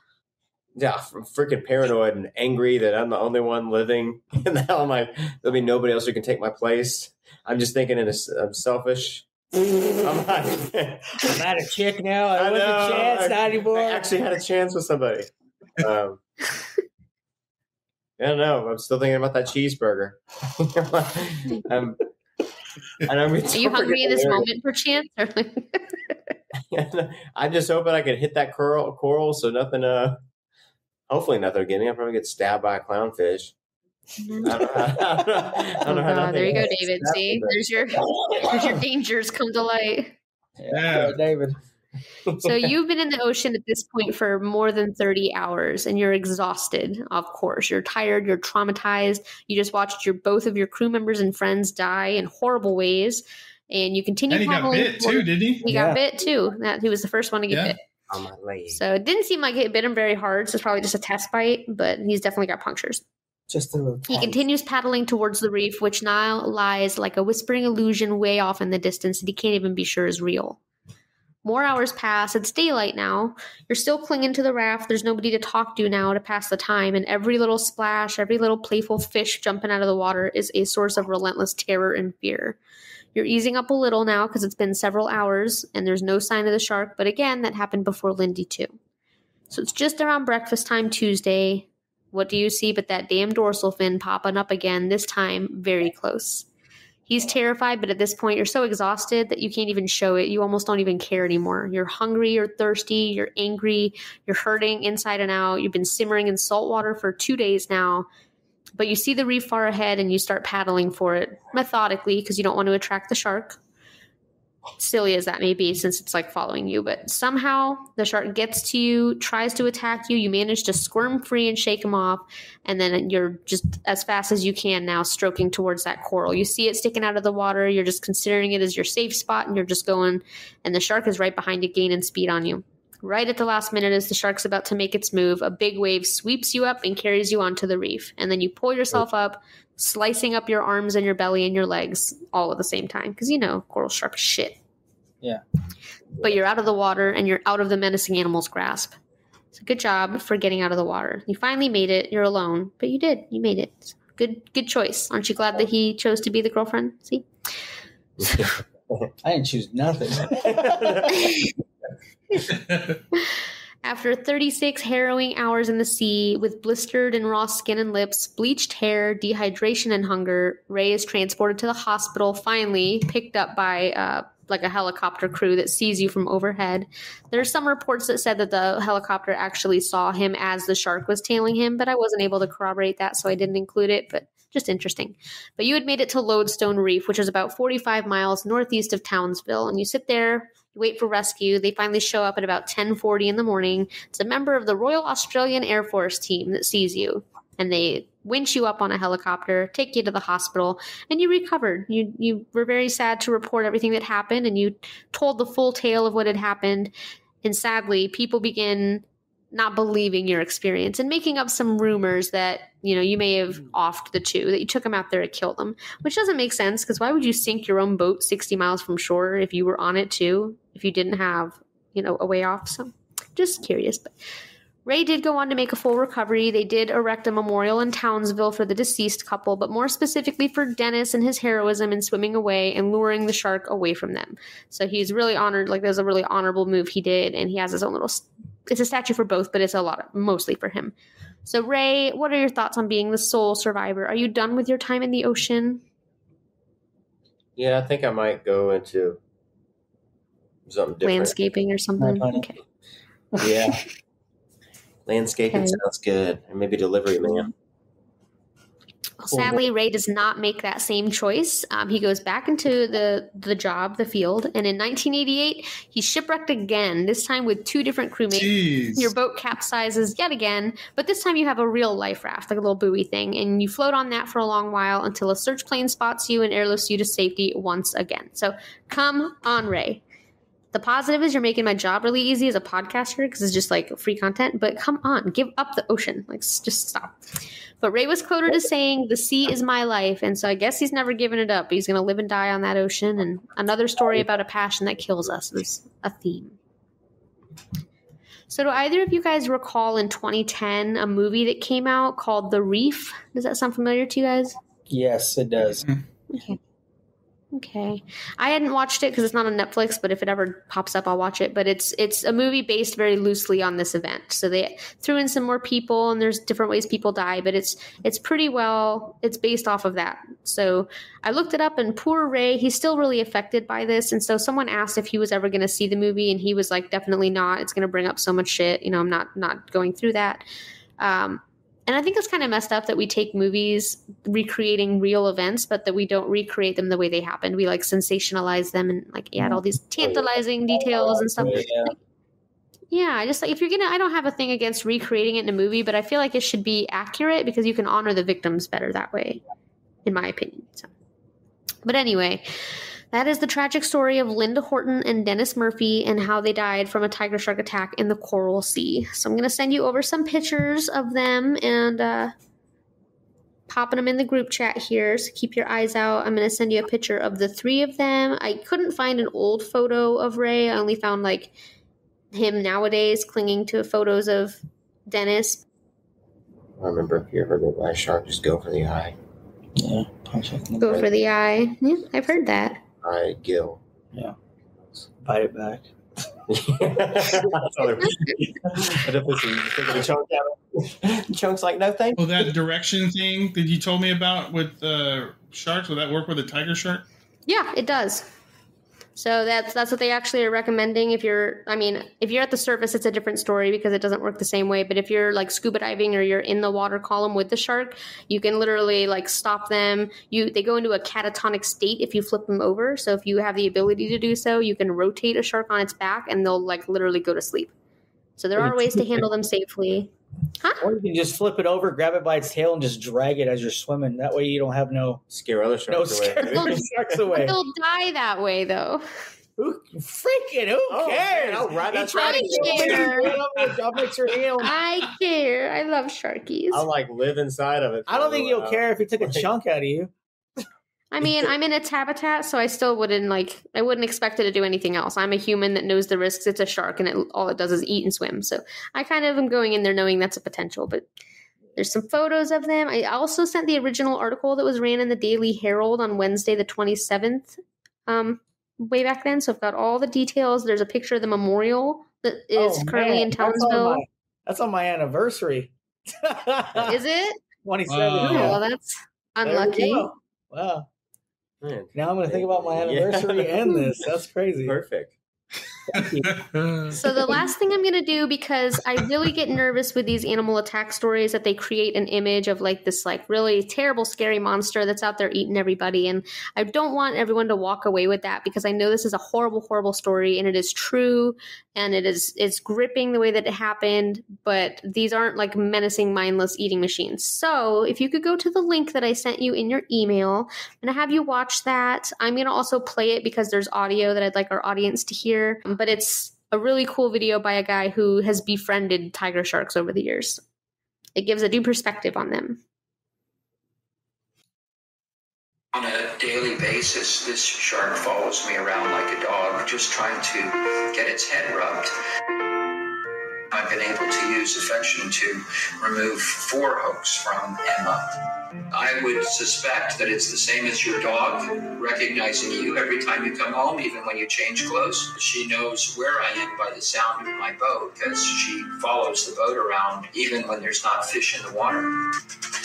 Yeah, I'm freaking paranoid and angry that I'm the only one living. And now there'll be nobody else who can take my place. I'm just thinking I'm selfish. I'm not a chick now. I wasn't a chance not anymore. I actually had a chance with somebody. I don't know. I'm still thinking about that cheeseburger. Are you hungry in this moment, perchance? I'm just hoping I can hit that coral so nothing. Hopefully nothing will get me. I'll probably get stabbed by a clownfish. I don't know how there you go, David. See, there's your dangers come to light. Yeah, David. So you've been in the ocean at this point for more than 30 hours, and you're exhausted. Of course, you're tired. You're traumatized. You just watched both of your crew members and friends die in horrible ways, and you continue. And he got bit too, did he? He got bit too. He was the first one to get bit. On my leg. So it didn't seem like it bit him very hard. So it's probably just a test bite, but he's definitely got punctures. Just a little. He continues paddling towards the reef, which now lies like a whispering illusion way off in the distance that he can't even be sure is real. More hours pass. It's daylight now. You're still clinging to the raft. There's nobody to talk to now to pass the time. And every little splash, every little playful fish jumping out of the water is a source of relentless terror and fear. You're easing up a little now because it's been several hours and there's no sign of the shark. But again, that happened before Lindy too. So it's just around breakfast time Tuesday. What do you see but that damn dorsal fin popping up again, this time very close. He's terrified, but at this point, you're so exhausted that you can't even show it. You almost don't even care anymore. You're hungry, you're thirsty, you're angry, you're hurting inside and out. You've been simmering in salt water for 2 days now. But you see the reef far ahead and you start paddling for it methodically because you don't want to attract the shark. Silly as that may be since it's like following you. But somehow the shark gets to you, tries to attack you. You manage to squirm free and shake him off. And then you're just as fast as you can now stroking towards that coral. You see it sticking out of the water. You're just considering it as your safe spot and you're just going. And the shark is right behind you, gaining speed on you. Right at the last minute as the shark's about to make its move, a big wave sweeps you up and carries you onto the reef. And then you pull yourself up, slicing up your arms and your belly and your legs all at the same time. Because, you know, coral shark shit. Yeah. But you're out of the water and you're out of the menacing animal's grasp. So good job for getting out of the water. You finally made it. You're alone. But you did. You made it. Good choice. Aren't you glad that he chose to be the girlfriend? See? I didn't choose nothing. After 36 harrowing hours in the sea with blistered and raw skin and lips, bleached hair, dehydration, and hunger, Ray is transported to the hospital, finally picked up by like a helicopter crew that sees you from overhead. There are some reports that said that the helicopter actually saw him as the shark was tailing him, but I wasn't able to corroborate that, so I didn't include it, but just interesting. But you had made it to Lodestone Reef, which is about 45 miles northeast of Townsville, and you sit there. You wait for rescue. They finally show up at about 10:40 in the morning. It's a member of the Royal Australian Air Force team that sees you. And they winch you up on a helicopter, take you to the hospital, and you recovered. You were very sad to report everything that happened, and you told the full tale of what had happened. And sadly, people begin not believing your experience and making up some rumors that, you know, you may have offed the two, that you took them out there to kill them, which doesn't make sense because why would you sink your own boat 60 miles from shore if you were on it too, if you didn't have, you know, a way off? So just curious. But Ray did go on to make a full recovery. They did erect a memorial in Townsville for the deceased couple, but more specifically for Dennis and his heroism in swimming away and luring the shark away from them. So he's really honored. Like, there's a really honorable move he did, and he has his own little, it's a statue for both, but it's mostly for him. So Ray, what are your thoughts on being the sole survivor? Are you done with your time in the ocean? Yeah, I think I might go into something different. Landscaping or something? Okay. Yeah. Landscaping sounds good. Or maybe delivery man. Well, sadly, Ray does not make that same choice. He goes back into the job, the field, and in 1988, he's shipwrecked again, this time with 2 different crewmates. Jeez. Your boat capsizes yet again, but this time you have a real life raft, like a little buoy thing, and you float on that for a long while until a search plane spots you and airlifts you to safety once again. So come on, Ray. The positive is you're making my job really easy as a podcaster because it's just like free content, but come on, give up the ocean. Like, just stop. But Ray was quoted as saying, "The sea is my life." And so I guess he's never given it up. He's going to live and die on that ocean. And another story about a passion that kills us is a theme. So do either of you guys recall in 2010 a movie that came out called The Reef? Does that sound familiar to you guys? Yes, it does. Okay. I hadn't watched it because it's not on Netflix, but if it ever pops up, I'll watch it. But it's a movie based very loosely on this event. So they threw in some more people, and there's different ways people die, but it's pretty well, it's based off of that. So I looked it up, and poor Ray, he's still really affected by this. And so someone asked if he was ever going to see the movie, and he was like, definitely not. It's going to bring up so much shit. You know, I'm not going through that. And I think it's kind of messed up that we take movies recreating real events, but that we don't recreate them the way they happened. We like sensationalize them and like add all these tantalizing details and stuff. Yeah, I just like, if you're gonna, I don't have a thing against recreating it in a movie, but I feel like it should be accurate because you can honor the victims better that way, in my opinion. So, but anyway, that is the tragic story of Linda Horton and Dennis Murphy and how they died from a tiger shark attack in the Coral Sea. So I'm going to send you over some pictures of them, and popping them in the group chat here, so keep your eyes out. I'm going to send you a picture of the 3 of them. I couldn't find an old photo of Ray. I only found like him nowadays clinging to photos of Dennis. I remember if you ever get by a shark, just go for the eye. Yeah, punch it. Go for the eye. Yeah, I've heard that. Eye, gill. Yeah. Bite it back. Chunk's like, no thank you. Well, that direction thing that you told me about with sharks, will that work with a tiger shark? Yeah, it does. So that's what they actually are recommending. If you're at the surface, it's a different story because it doesn't work the same way. But if you're like scuba diving or you're in the water column with the shark, you can literally like stop them. They go into a catatonic state if you flip them over. So if you have the ability to do so, you can rotate a shark on its back and they'll like literally go to sleep. So there are ways to handle them safely. Huh? Or you can just flip it over, grab it by its tail, and just drag it as you're swimming. That way you don't have scare other sharks away. Sharks away. They'll die that way, though. Who cares? I'll ride that shark. I'll make sure he'll. I care. I love sharkies. I'll like live inside of it. I don't think you'll care if he took a chunk out of you. I mean, I'm in its habitat, so I still wouldn't expect it to do anything else. I'm a human that knows the risks. It's a shark, and all it does is eat and swim. So I kind of am going in there knowing that's a potential, but there's some photos of them. I also sent the original article that was ran in the Daily Herald on Wednesday, the 27th, way back then. So I've got all the details. There's a picture of the memorial that is currently in Townsville. That's on my anniversary. Is it? 27. Oh, well, that's unlucky. Wow. Now I'm going to think about my anniversary and this. That's crazy. Perfect. So the last thing I'm going to do, because I really get nervous with these animal attack stories, that they create an image of like this like really terrible, scary monster that's out there eating everybody. And I don't want everyone to walk away with that, because I know this is a horrible, horrible story, and it is true, and it's gripping the way that it happened, but these aren't like menacing, mindless eating machines. So if you could go to the link that I sent you in your email, and I have you watch that. I'm going to also play it because there's audio that I'd like our audience to hear. But it's a really cool video by a guy who has befriended tiger sharks over the years. It gives a new perspective on them. On a daily basis, this shark follows me around like a dog, just trying to get its head rubbed. I've been able to use affection to remove 4 hooks from Emma. I would suspect that it's the same as your dog, recognizing you every time you come home, even when you change clothes. She knows where I am by the sound of my boat, because she follows the boat around even when there's not fish in the water.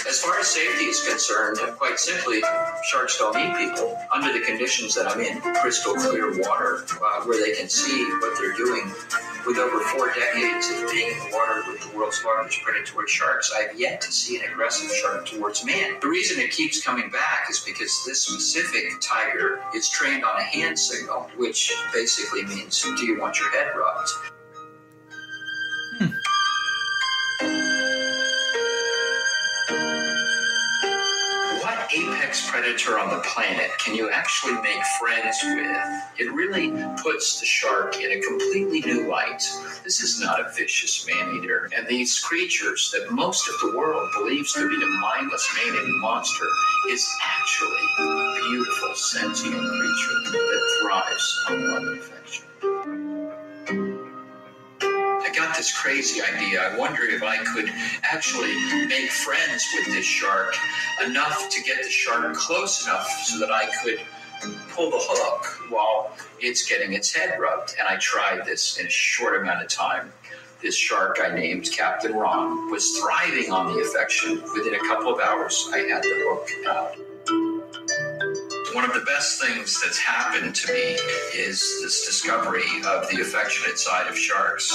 As far as safety is concerned, quite simply, sharks don't eat people. Under the conditions that I'm in, crystal clear water, where they can see what they're doing. With over 4 decades of being in the water with the world's largest predatory sharks, I've yet to see an aggressive shark towards man. The reason it keeps coming back is because this specific tiger is trained on a hand signal, which basically means, do you want your head rubbed? What apex predator on the planet can you actually make friends with? It really puts the shark in a completely new light. This is not a vicious man-eater, and these creatures that most of the world believes to be a mindless man-eating monster is actually a beautiful sentient creature that thrives on love and affection. I got this crazy idea. I wonder if I could actually make friends with this shark enough to get the shark close enough so that I could pull the hook while it's getting its head rubbed. And I tried this in a short amount of time. This shark I named Captain Ron was thriving on the affection. Within a couple of hours, I had the hook out. One of the best things that's happened to me is this discovery of the affectionate side of sharks.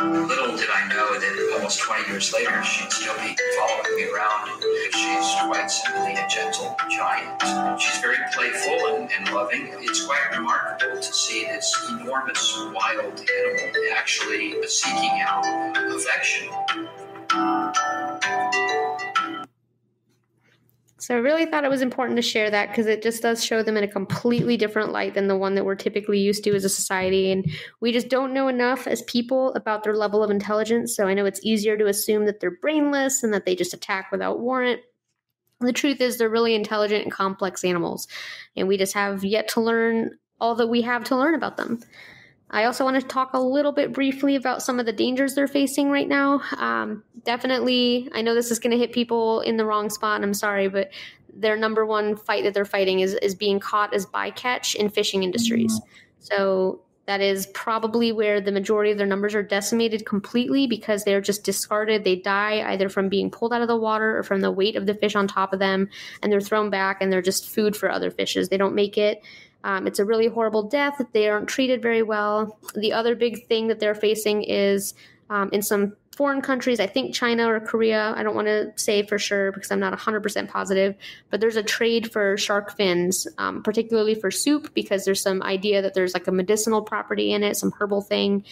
Little did I know that almost 20 years later, she'd still be following me around. She's quite simply a gentle giant. She's very playful and loving. It's quite remarkable to see this enormous wild animal actually seeking out affection. So I really thought it was important to share that because it just does show them in a completely different light than the one that we're typically used to as a society. And we just don't know enough as people about their level of intelligence. So I know it's easier to assume that they're brainless and that they just attack without warrant. The truth is they're really intelligent and complex animals. And we just have yet to learn all that we have to learn about them. I also want to talk a little bit briefly about some of the dangers they're facing right now. Definitely, I know this is going to hit people in the wrong spot, and I'm sorry, but their number one fight that they're fighting is being caught as bycatch in fishing industries. So that is probably where the majority of their numbers are decimated completely because they're just discarded. They die either from being pulled out of the water or from the weight of the fish on top of them, and they're thrown back and they're just food for other fishes. They don't make it. It's a really horrible death. They aren't treated very well. The other big thing that they're facing is in some foreign countries, I think China or Korea, I don't want to say for sure because I'm not 100% positive, but there's a trade for shark fins, particularly for soup because there's some idea that there's like a medicinal property in it, some herbal thing.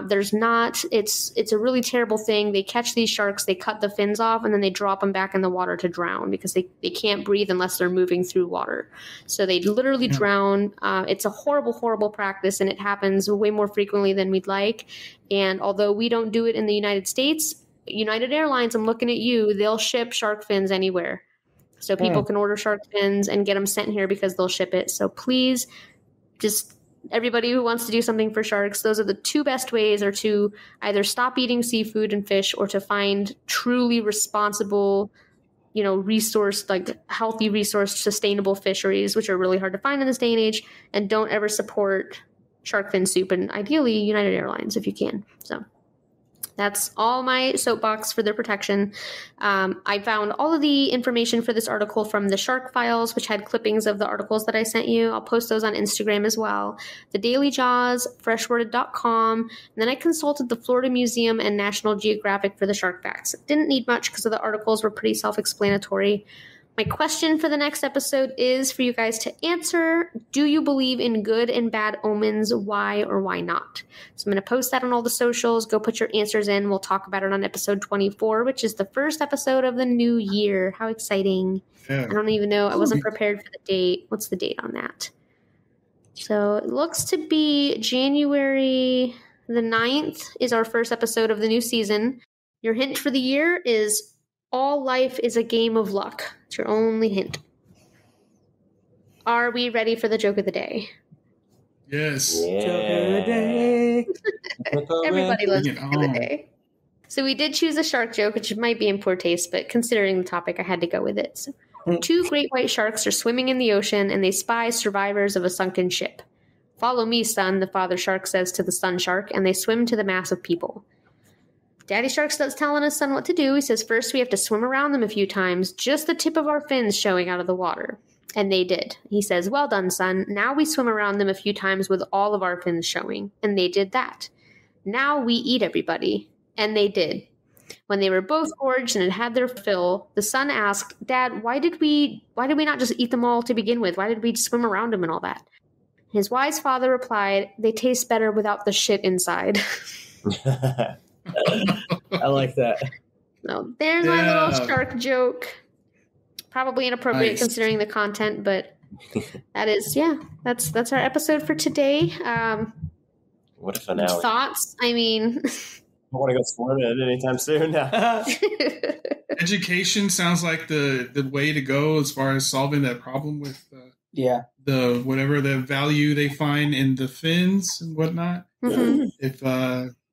There's not. It's a really terrible thing. They catch these sharks, they cut the fins off, and then they drop them back in the water to drown because they can't breathe unless they're moving through water. So they literally drown. It's a horrible, horrible practice, and it happens way more frequently than we'd like. And although we don't do it in the United States, United Airlines, I'm looking at you, they'll ship shark fins anywhere. So people can order shark fins and get them sent here because they'll ship it. So please, just everybody who wants to do something for sharks, those are the two best ways, are to either stop eating seafood and fish or to find truly responsible, resource, like healthy resource, sustainable fisheries, which are really hard to find in this day and age. And don't ever support shark fin soup, and ideally United Airlines if you can. So that's all my soapbox for their protection. I found all of the information for this article from the Shark Files, which had clippings of the articles that I sent you. I'll post those on Instagram as well. The Daily Jaws, freshwater.com, and then I consulted the Florida Museum and National Geographic for the shark facts. Didn't need much because the articles were pretty self-explanatory. My question for the next episode is for you guys to answer. Do you believe in good and bad omens? Why or why not? So I'm going to post that on all the socials. Go put your answers in. We'll talk about it on episode 24, which is the first episode of the new year. How exciting. Yeah. I don't even know. I wasn't prepared for the date. What's the date on that? So it looks to be January the 9th is our first episode of the new season. Your hint for the year is all life is a game of luck. It's your only hint. Are we ready for the joke of the day? Yes. Yeah. Joke of the day. Everybody loves joke of the day. So we did choose a shark joke, which might be in poor taste, but considering the topic, I had to go with it. So, two great white sharks are swimming in the ocean, and they spy survivors of a sunken ship. Follow me, son, the father shark says to the son shark, and they swim to the mass of people. Daddy Shark starts telling his son what to do. He says, first we have to swim around them a few times, just the tip of our fins showing out of the water. And they did. He says, well done, son. Now we swim around them a few times with all of our fins showing. And they did that. Now we eat everybody. And they did. When they were both gorged and had their fill, the son asked, Dad, why did we not just eat them all to begin with? Why did we swim around them and all that? His wise father replied, they taste better without the shit inside. I like that. So there's my little shark joke. Probably inappropriate considering the content, but that is, that's our episode for today. What a finale. Thoughts? I mean, I want to go swimming anytime soon now. Education sounds like the way to go as far as solving that problem with the whatever the value they find in the fins and whatnot. Mm-hmm. If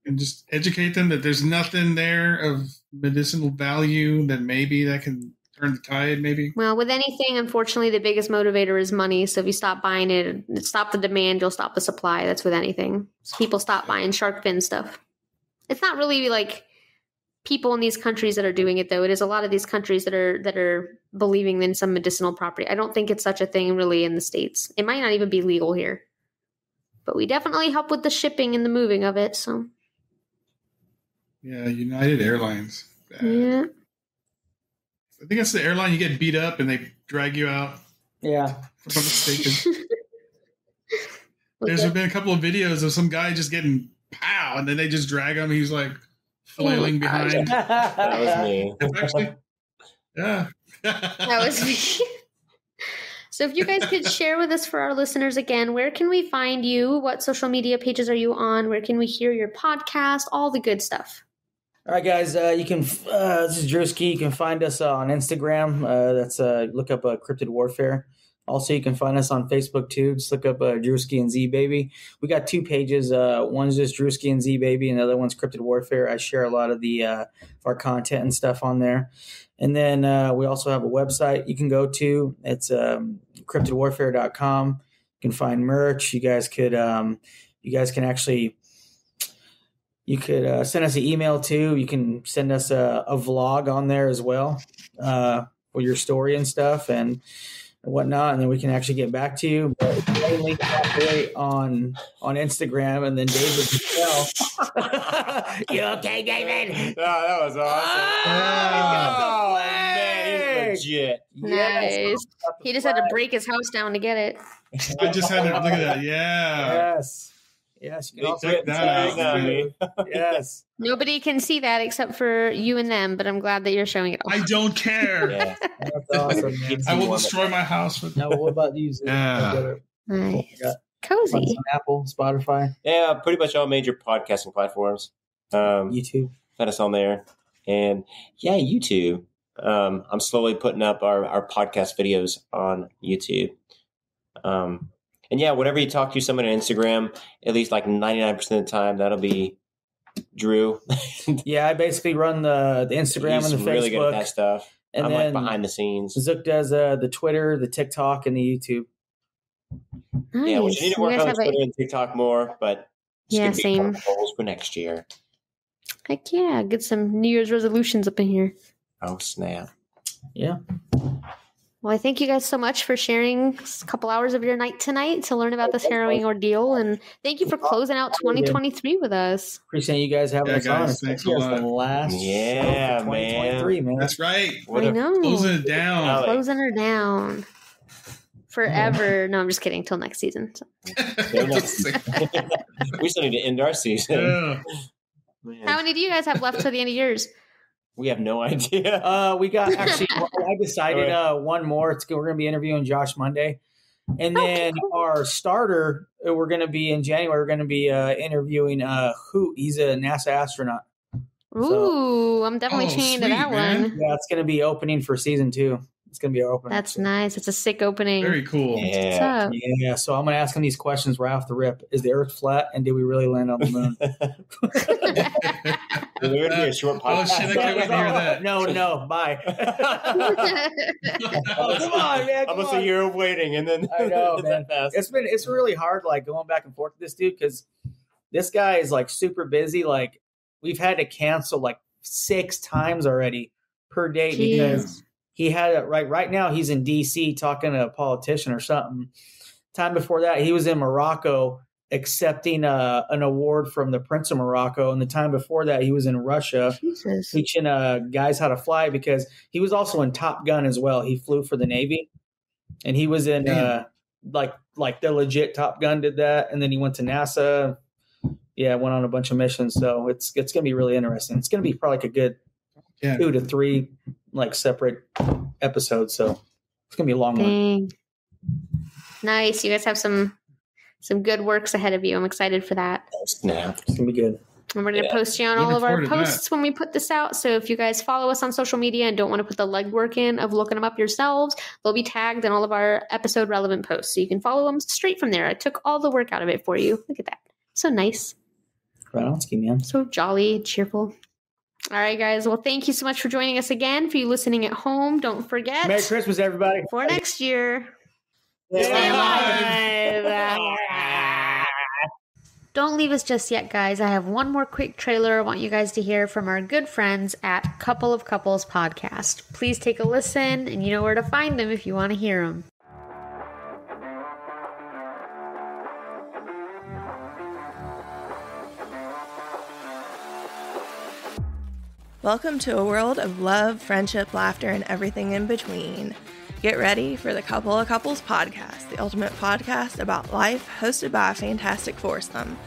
and just educate them that there's nothing there of medicinal value, that maybe that can turn the tide, maybe. Well, with anything, unfortunately, the biggest motivator is money. So if you stop buying it, stop the demand, you'll stop the supply. That's with anything. So people stop buying shark fin stuff. It's not really like people in these countries that are doing it, though. It is a lot of these countries that are believing in some medicinal property. I don't think it's such a thing really in the States. It might not even be legal here. But we definitely help with the shipping and the moving of it, so... Yeah, United Airlines. Yeah. I think that's the airline you get beat up and they drag you out. Yeah. If I'm mistaken. There's been a couple of videos of some guy just getting pow, and then they just drag him. He's like flailing behind. That was me. Yeah. That was me. So if you guys could share with us for our listeners again, where can we find you? What social media pages are you on? Where can we hear your podcast? All the good stuff. All right, guys. You can. This is Drewski. You can find us on Instagram. That's look up Cryptid Warfare. Also, you can find us on Facebook too. Just look up Drewski and Z Baby. We got 2 pages. One's just Drewski and Z Baby, and the other one's Cryptid Warfare. I share a lot of our content and stuff on there. And then we also have a website you can go to. It's cryptidwarfare.com. You can find merch. You guys can actually. You could send us an email too. You can send us a vlog on there as well for your story and stuff and whatnot, and then we can actually get back to you. But it's mainly on Instagram, and then David as well. You okay, David? Oh, that was awesome. Oh, man, he's legit. Nice. Yes. He just had to break his house down to get it. I just had to look at that. Yeah. Yes, you They can also took that out. yes. Nobody can see that except for you and them, but I'm glad that you're showing it all. I don't care. Yeah. That's awesome, man. I will destroy my house for Now, what about you? Zach? Yeah. Nice. Got Cozy. on Apple, Spotify, Yeah, pretty much all major podcasting platforms. YouTube. Find us on there. And yeah, YouTube. I'm slowly putting up our podcast videos on YouTube. And yeah, whenever you talk to someone on Instagram, at least like 99% of the time, that'll be Drew. Yeah, I basically run the Instagram He's and the really Facebook. good at that stuff. And I'm then like behind the scenes. Zook does the Twitter, the TikTok, and the YouTube. Nice. Yeah, we should need to work You guys on have Twitter and TikTok more, but it's Yeah, gonna be same. one of the goals for next year. Heck yeah, get some New Year's resolutions up in here. Oh snap! Yeah. Well, I thank you guys so much for sharing a couple hours of your night tonight to learn about this harrowing ordeal. And thank you for closing out 2023 with us. Appreciate you guys having Yeah, us guys, on. thanks Especially a as the lot. last Yeah, show for 2023, man. That's right. What I a- know. Closing it down. Closing her down forever. No, I'm just kidding. Till next season. So. We still need to end our season. Yeah. Man, How many do you guys have left till the end of yours? we have no idea. We got actually. I decided one more. We're going to be interviewing Josh Monday, and then our starter. We're going to be in January. We're going to be interviewing Hoot. He's a NASA astronaut. Ooh, I'm definitely tuning into sweet, that man. one. Yeah, it's going to be opening for season 2. It's going to be our opening. That's nice. It's a sick opening. Very cool. What's Yeah. up? Yeah, so I'm going to ask him these questions right off the rip. Is the Earth flat, and did we really land on the moon? We're gonna be a short Oh, podcast. shit, I can't wait to hear that. No, bye. Oh, come on, man. Come Almost on. a year of waiting, and then I know, man. Fast. It's really hard, like going back and forth with this dude, because this guy is like super busy. Like we've had to cancel like 6 times already per day because he had it right now. He's in DC talking to a politician or something. Time before that, he was in Morocco accepting an award from the Prince of Morocco, and the time before that, he was in Russia Jesus. teaching guys how to fly, because he was also in Top Gun as well. He flew for the Navy, and he was in like the legit Top Gun did that, and then he went to NASA. Yeah, went on a bunch of missions. So it's gonna be really interesting. It's gonna be probably like a good 2 to 3 like separate episodes. So it's gonna be a long one. Dang. Nice. You guys have some good works ahead of you. I'm excited for that. Snap. It's gonna be good. And we're going to post you on Looking all of our forward to that. posts when we put this out. So if you guys follow us on social media and don't want to put the legwork in of looking them up yourselves, they'll be tagged in all of our episode relevant posts. So you can follow them straight from there. I took all the work out of it for you. Look at that. So nice. Right on, Ski Man. So jolly, cheerful. All right, guys. Well, thank you so much for joining us again. For you listening at home, don't forget, Merry Christmas, everybody. for next year, Stay alive. Don't leave us just yet, guys. I have one more quick trailer I want you guys to hear from our good friends at Couple of Couples Podcast. Please take a listen, and you know where to find them if you want to hear them. Welcome to a world of love, friendship, laughter, and everything in between. Get ready for the Couple of Couples podcast, the ultimate podcast about life, hosted by a fantastic foursome.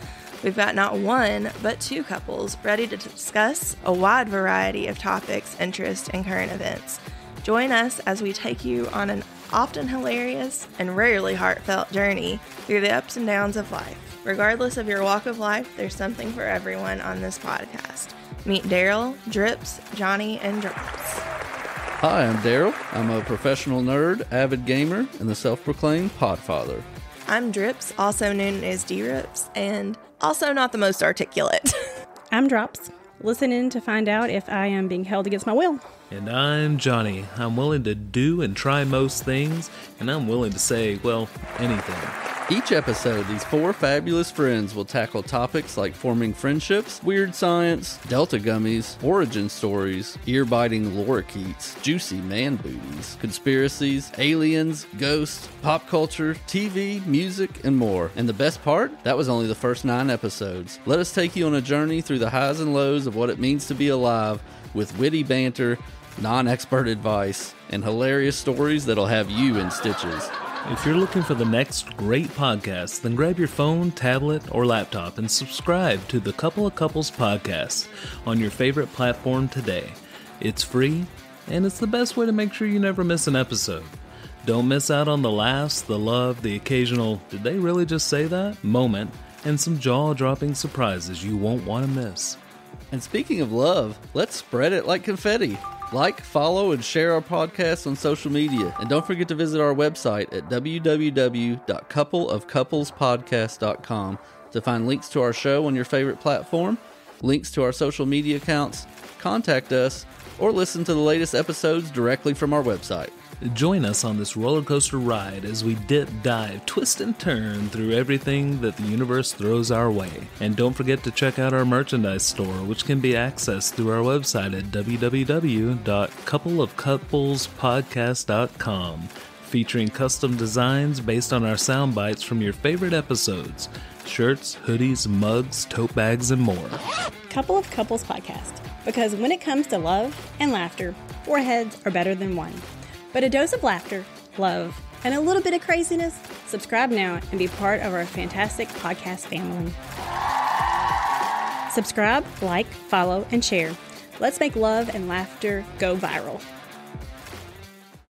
We've got not one, but 2 couples ready to discuss a wide variety of topics, interests, and current events. Join us as we take you on an often hilarious and rarely heartfelt journey through the ups and downs of life. Regardless of your walk of life, there's something for everyone on this podcast. Meet Daryl, Drips, Johnny, and Drops. Hi, I'm Daryl. I'm a professional nerd, avid gamer, and the self-proclaimed podfather. I'm Drips, also known as D-Rips, and also not the most articulate. I'm Drops, listening to find out if I am being held against my will. And I'm Johnny. I'm willing to do and try most things, and I'm willing to say, well, anything. Each episode, these four fabulous friends will tackle topics like forming friendships, weird science, Delta gummies, origin stories, ear-biting lorikeets, juicy man booties, conspiracies, aliens, ghosts, pop culture, TV, music, and more. And the best part? That was only the first 9 episodes. Let us take you on a journey through the highs and lows of what it means to be alive with witty banter, non-expert advice, and hilarious stories that'll have you in stitches. If you're looking for the next great podcast, then grab your phone, tablet, or laptop and subscribe to the Couple of Couples podcast on your favorite platform today. It's free, and it's the best way to make sure you never miss an episode. Don't miss out on the laughs, the love, the occasional, did they really just say that? Moment, and some jaw-dropping surprises you won't want to miss. And speaking of love, let's spread it like confetti. Like, follow, and share our podcast on social media. And don't forget to visit our website at www.coupleofcouplespodcast.com to find links to our show on your favorite platform, links to our social media accounts, contact us, or listen to the latest episodes directly from our website. Join us on this roller coaster ride as we dip, dive, twist, and turn through everything that the universe throws our way. And don't forget to check out our merchandise store, which can be accessed through our website at www.coupleofcouplespodcast.com, featuring custom designs based on our sound bites from your favorite episodes. Shirts, hoodies, mugs, tote bags, and more. Couple of Couples Podcast. Because when it comes to love and laughter, 4 heads are better than 1. But a dose of laughter, love, and a little bit of craziness? Subscribe now and be part of our fantastic podcast family. Subscribe, like, follow, and share. Let's make love and laughter go viral.